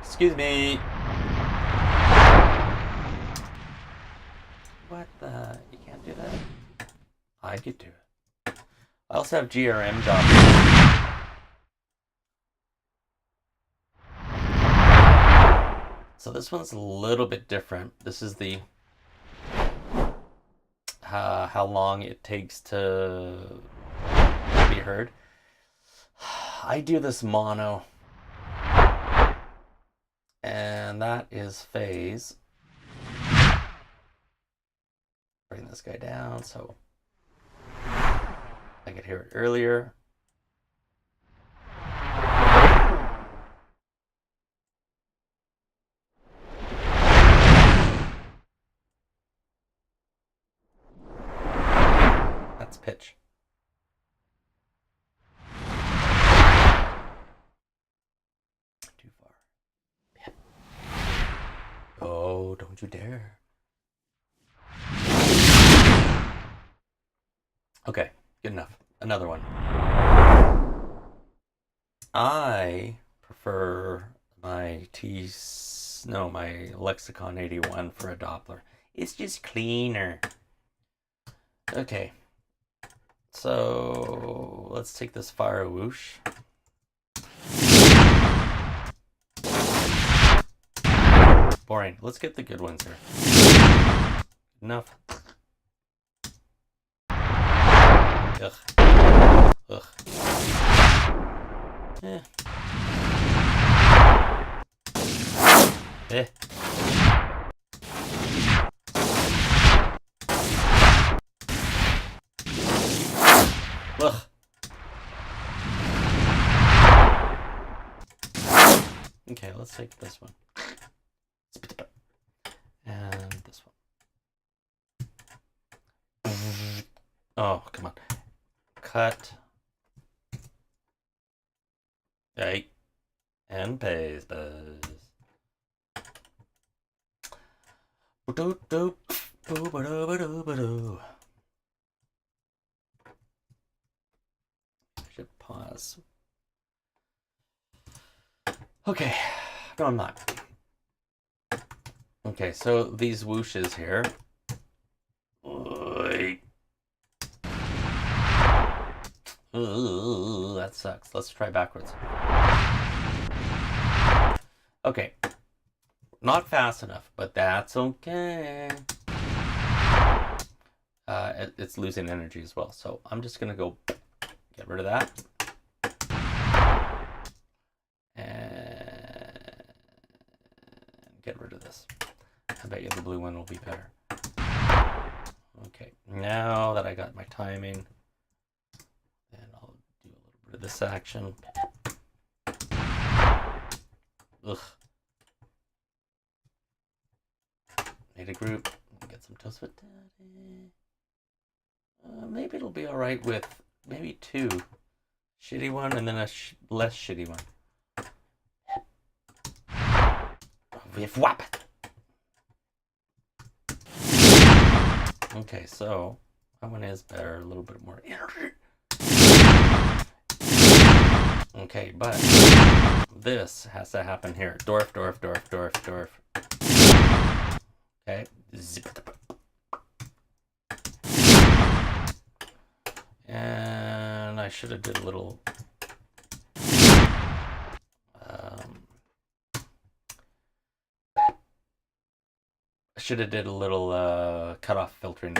Excuse me. What the? You can't do that? I could do it. I also have GRM Doppler. So this one's a little bit different. This is the how long it takes to be heard. I do this mono, and that is phase. Bring this guy down so I could hear it earlier. That's pitch. Too far. Yep. Oh, don't you dare. Okay, good enough. Another one. I prefer my my Lexicon 81 for a Doppler. It's just cleaner. Okay. So let's take this fire whoosh. Boring. Let's get the good ones here. Enough. Ugh. Ugh. Eh. Eh. Ugh. Okay, let's take this one. And this one. Oh, come on. Cut. Hey. And paste. I should pause. Okay. No, I'm not. Okay, so these whooshes here. Ooh, that sucks. Let's try backwards. Okay. Not fast enough, but that's okay. It's losing energy as well, so I'm just gonna go get rid of that. And get rid of this. I bet you the blue one will be better. Okay, now that I got my timing, then I'll do a little bit of this action. Ugh. Made a group. Get some toast with daddy. Maybe it'll be alright with maybe two. Shitty one and then a less shitty one. Whap. Okay, so that one is better, a little bit more energy. Okay, but this has to happen here. Dorf. Okay, zip. And I should have did a little cutoff filtering.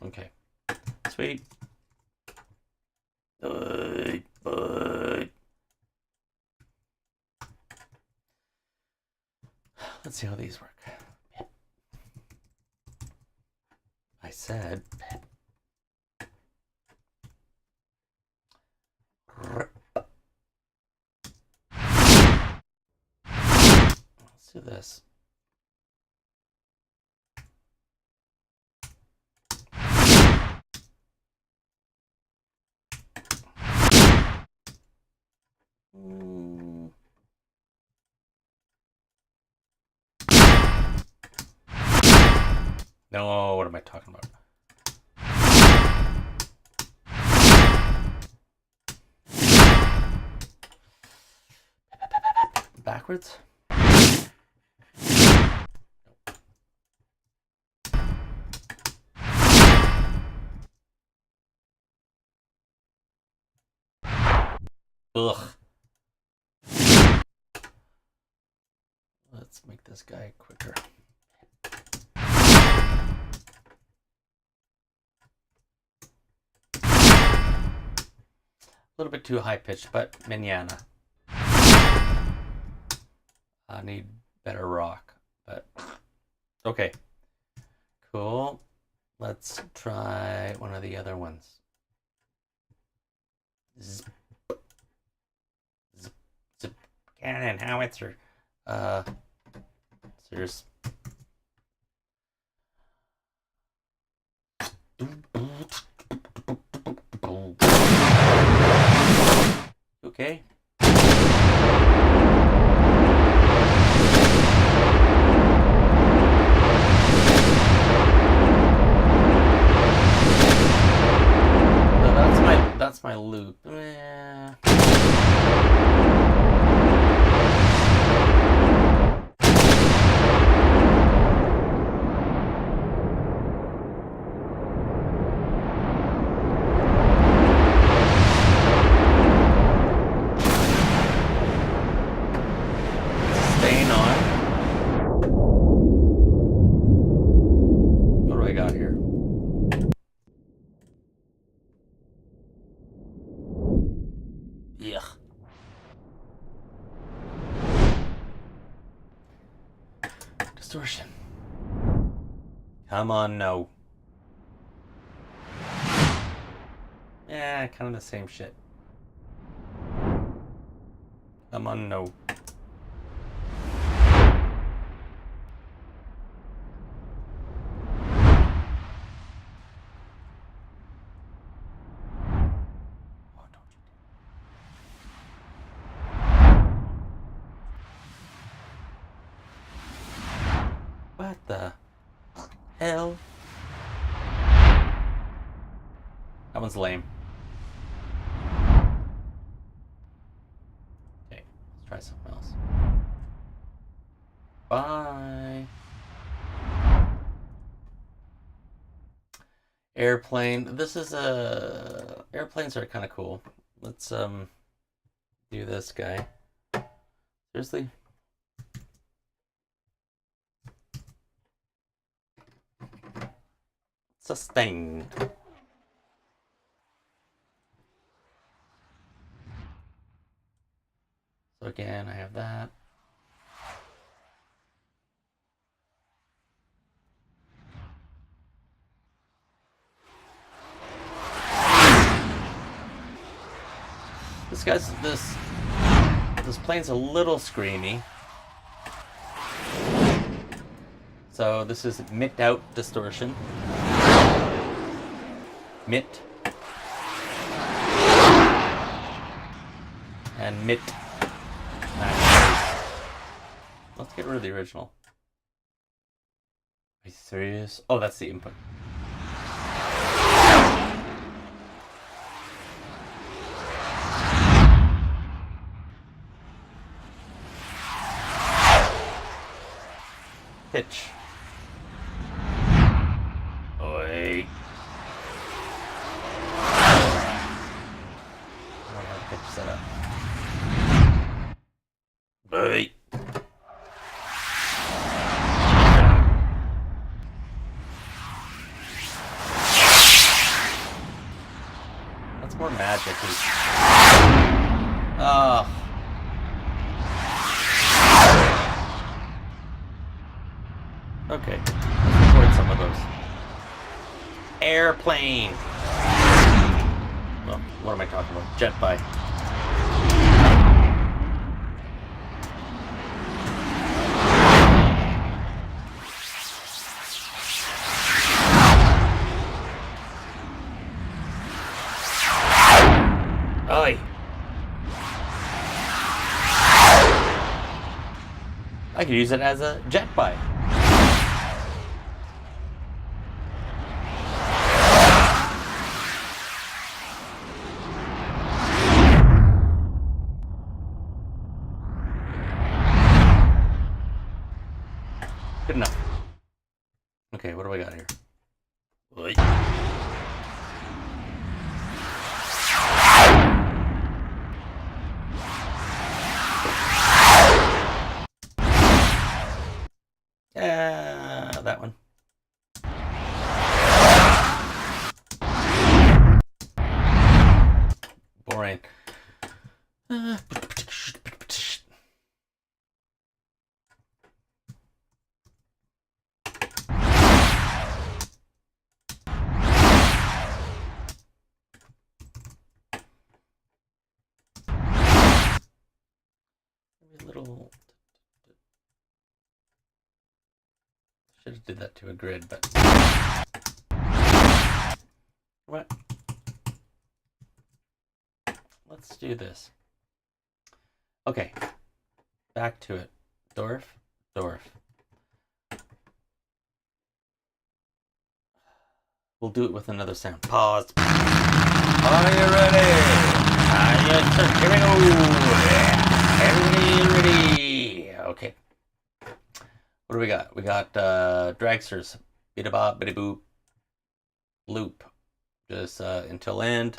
Okay, sweet. Let's see how these work. I said let's do this. No, what am I talking about? Backwards? Ugh. Let's make this guy quicker. A little bit too high pitched, but manana. I need better rock, but okay. Cool. Let's try one of the other ones. Zip. Zip. Zip. Cannon, howitzer. There's okay. So that's my loop. Staying on. What do I got here? Yuck. Distortion. Come on, no. Yeah, kind of the same shit. Come on, no. What the hell? That one's lame. Okay, let's try something else. Bye. Airplane. This is airplanes are kind of cool. Let's do this guy. Seriously? Sustain. So again, I have that. This plane's a little screamy. So this is mit out distortion. Mit. And mit. Let's get rid of the original. Are you serious? Oh, that's the input. Pitch. Oi. I don't have pitch set up. Oi. That's more magic. Oh. Okay, let's record some of those. Airplane. Well, what am I talking about? Jet by. Oi. I could use it as a jet by. Good enough. Okay, what do I got here? Oi. That one. Boring. Little. Should have did that to a grid, but what? Let's do this. Okay, back to it. Dwarf. We'll do it with another sound. Pause. Are you ready? Here we go. Everybody ready? Okay. What do we got? We got dragsters. Bida bop, bida boop. Loop. Just until end.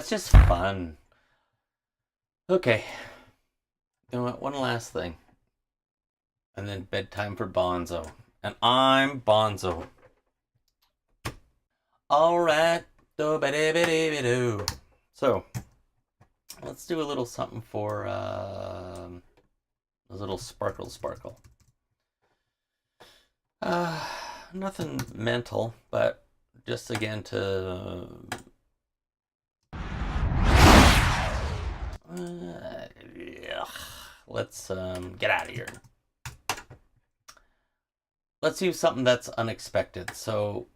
Just fun. Okay. You know what? One last thing. And then bedtime for Bonzo. And I'm Bonzo. Alright. So, let's do a little something for a little sparkle. Nothing mental, but just again to let's get out of here. Let's use something that's unexpected. So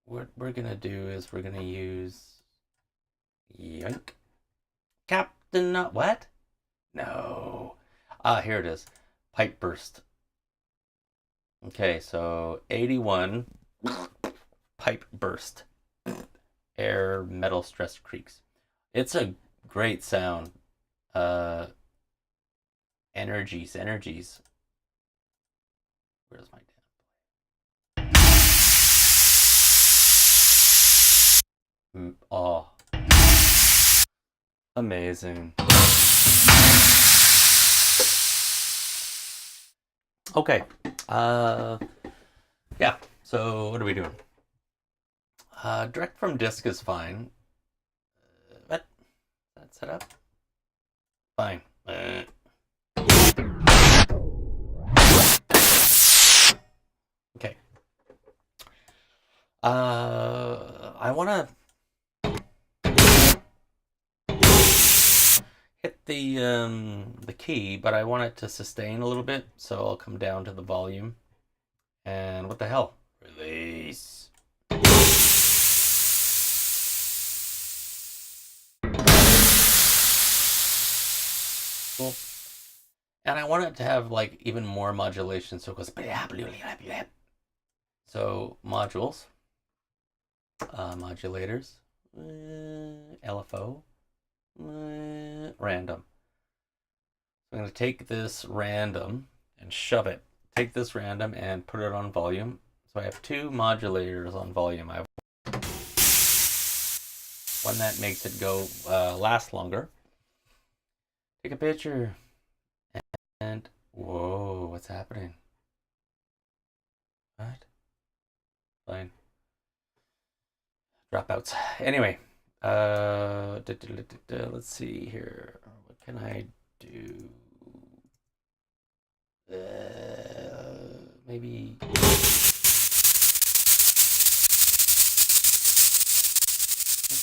what we're gonna do is we're gonna use yoink. Captain what? No. Here it is. Pipe burst. Okay, so 81 pipe burst. Air metal stress creaks. It's a great sound. Energies. Where's my damn? Oh, amazing. Okay. Yeah. So what are we doing? Direct from disk is fine. What? That's set up. Fine. Okay. I want to hit the key, but I want it to sustain a little bit, so I'll come down to the volume. And what the hell? Release. Cool. And I want it to have like even more modulation, so it goes. So modules, modulators, LFO, random. So I'm going to take this random and shove it. Take this random and put it on volume. So I have two modulators on volume. I have one that makes it go last longer. Take a picture. And whoa, what's happening? What? Fine. Dropouts. Anyway, let's see here. What can I do? maybe.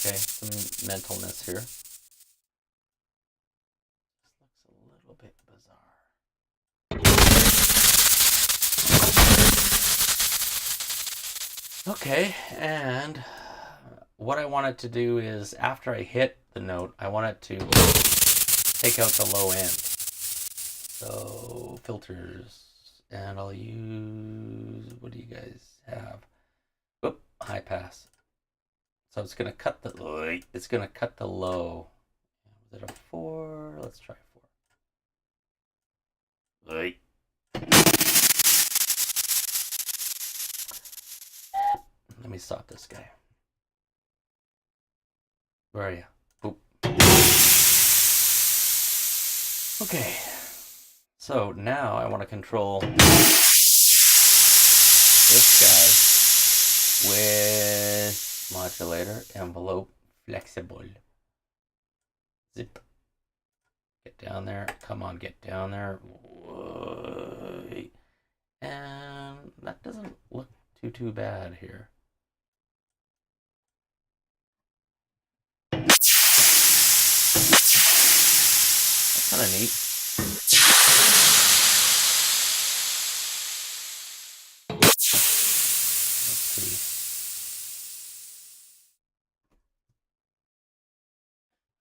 Okay, some mentalness here. This looks a little bit bizarre. Okay, and what I want it to do is after I hit the note, I want it to take out the low end. So filters, and I'll use, what do you guys have? Oop, high pass. So it's gonna cut the low. Was it a 4? Let's try 4. Let me stop this guy. Where are you? Oop. Okay. So now I want to control this guy with modulator, envelope, flexible. Zip. Get down there. Come on, get down there. And that doesn't look too bad here. That's kind of neat. Let's see.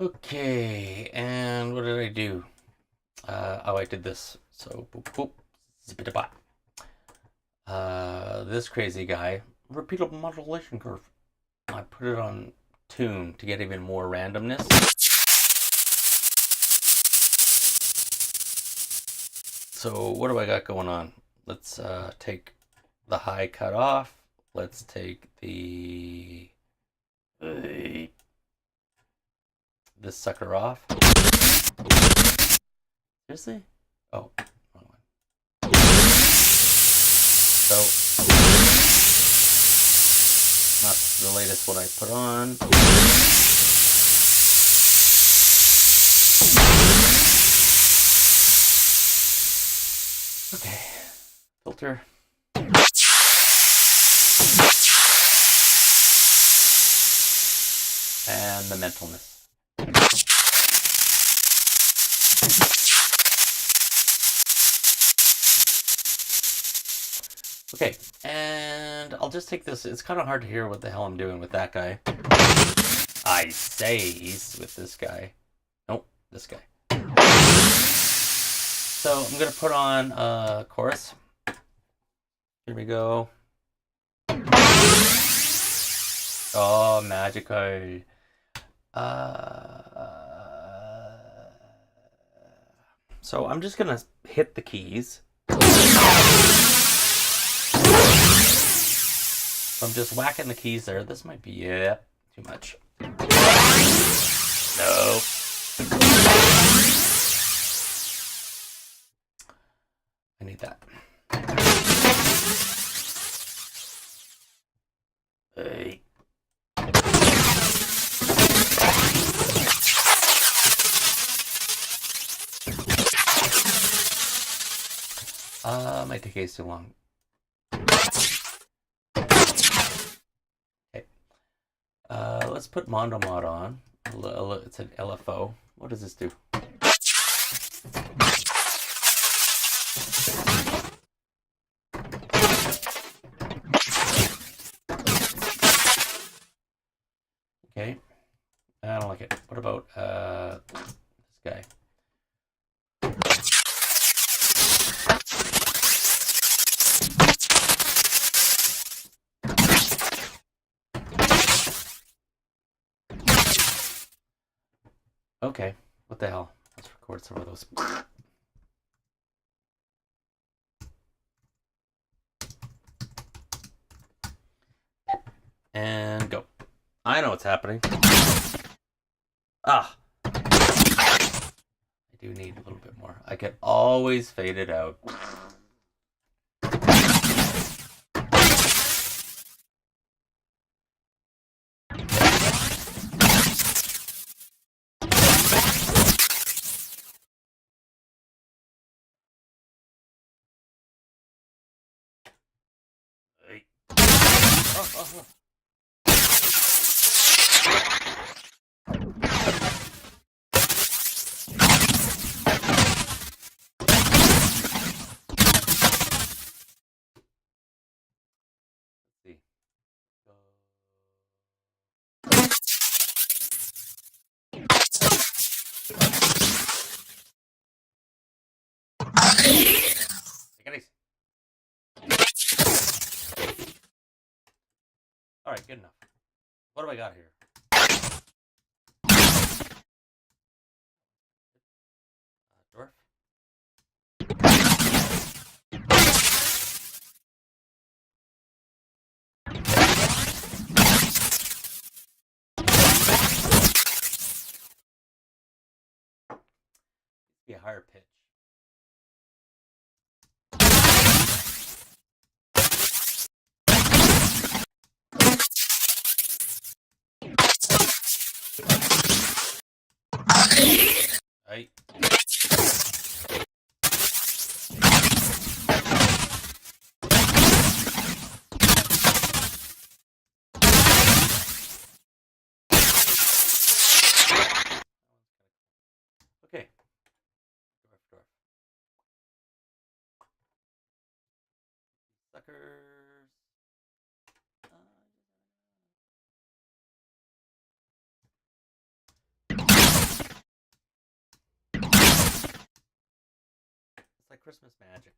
Okay, and what did I do? Oh, I did this. So boop boop, zip-a-da-bop. This crazy guy, repeatable modulation curve. I put it on tune to get even more randomness. So what do I got going on? Let's take the high cut off. Let's take the this sucker off. Seriously? Oh, wrong one. So not the latest one I put on. Okay, filter. And the mentalness. Okay, and I'll just take this. It's kind of hard to hear what the hell I'm doing with that guy. I says with this guy. Nope, this guy. So I'm gonna put on chorus. Here we go. Oh, magical. So I'm just gonna hit the keys. I'm just whacking the keys there. This might be too much. No. I need that. Hey. Might take too long. Okay. Let's put Mondo Mod on. It's an LFO. What does this do? Okay. I don't like it. What about this guy? Okay, what the hell? Let's record some of those. And go. I know what's happening. Ah. I do need a little bit more. I can always fade it out. oh. Let's see. Take it easy. All right, good enough. What do I got here? Dwarf. Be a higher pitch. Right. Okay. Dwarf. Suckers. It's like Christmas magic.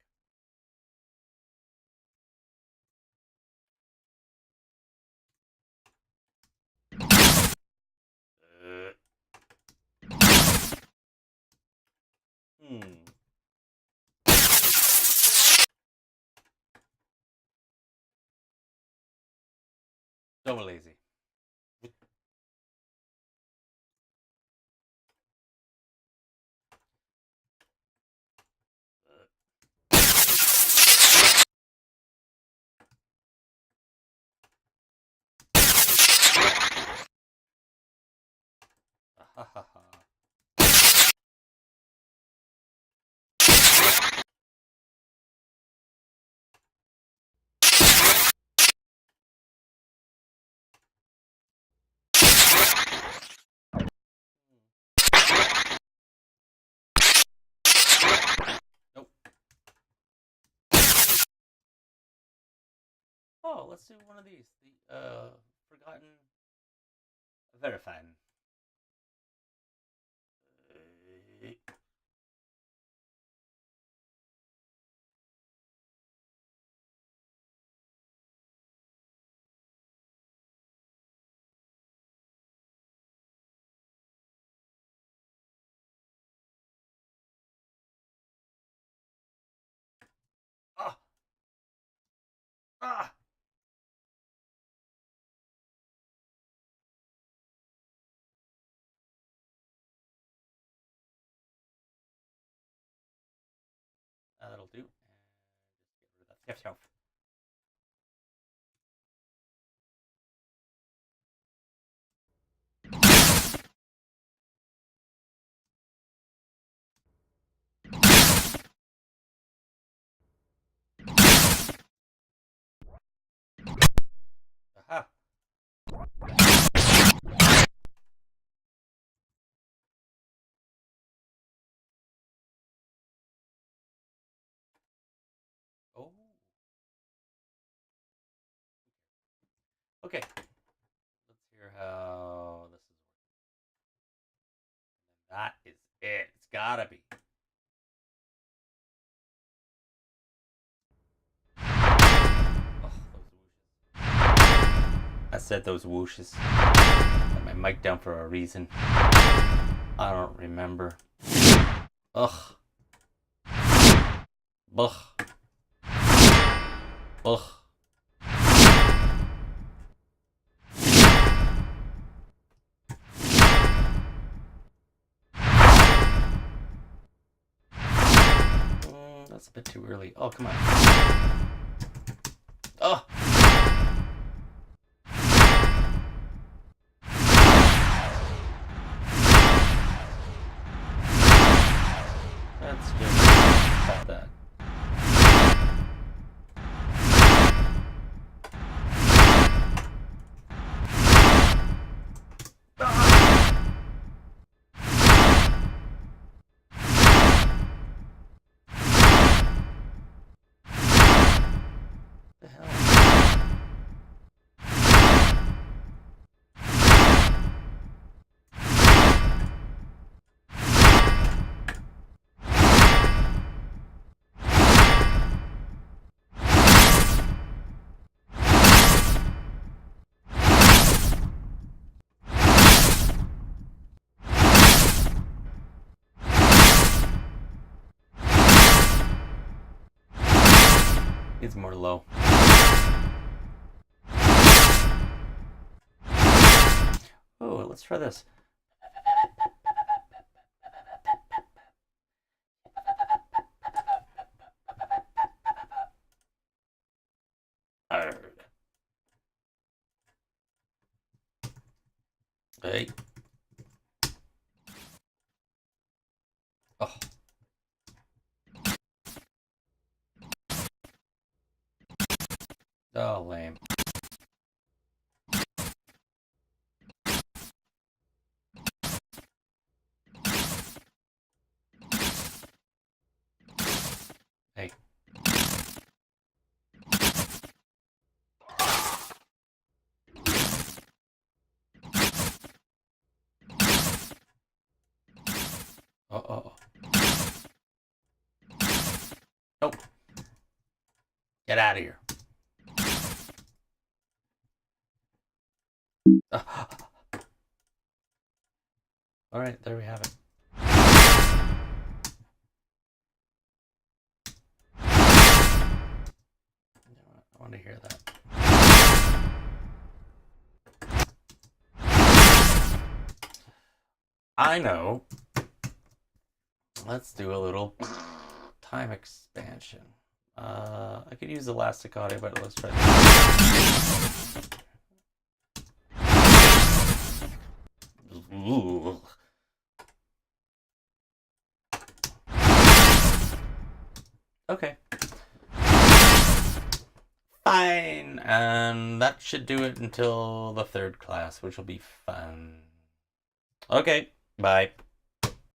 Double lazy. Nope. Oh, let's do one of these. The forgotten Verifine. Ah! Ah! That'll do. And just get rid of that gift shelf. Aha! Oh. Okay. Let's hear how this is working. And that is it. It's gotta be. Oh, those whooshes. I said those whooshes. Got my mic down for a reason. I don't remember. Ugh. Ugh. Ugh. That's a bit too early. Oh, come on. Oh! Let's just cut that. Oh. Needs more low. Oh, let's try this. Arrgh. Hey. Oh. Oh, lame. Hey. Oh. Nope. Get out of here. All right, there we have it. I want to hear that. I know. Let's do a little time expansion. I could use elastic audio, but let's try this. Ooh. Okay. Fine. And that should do it until the third class, which will be fun. Okay. Bye.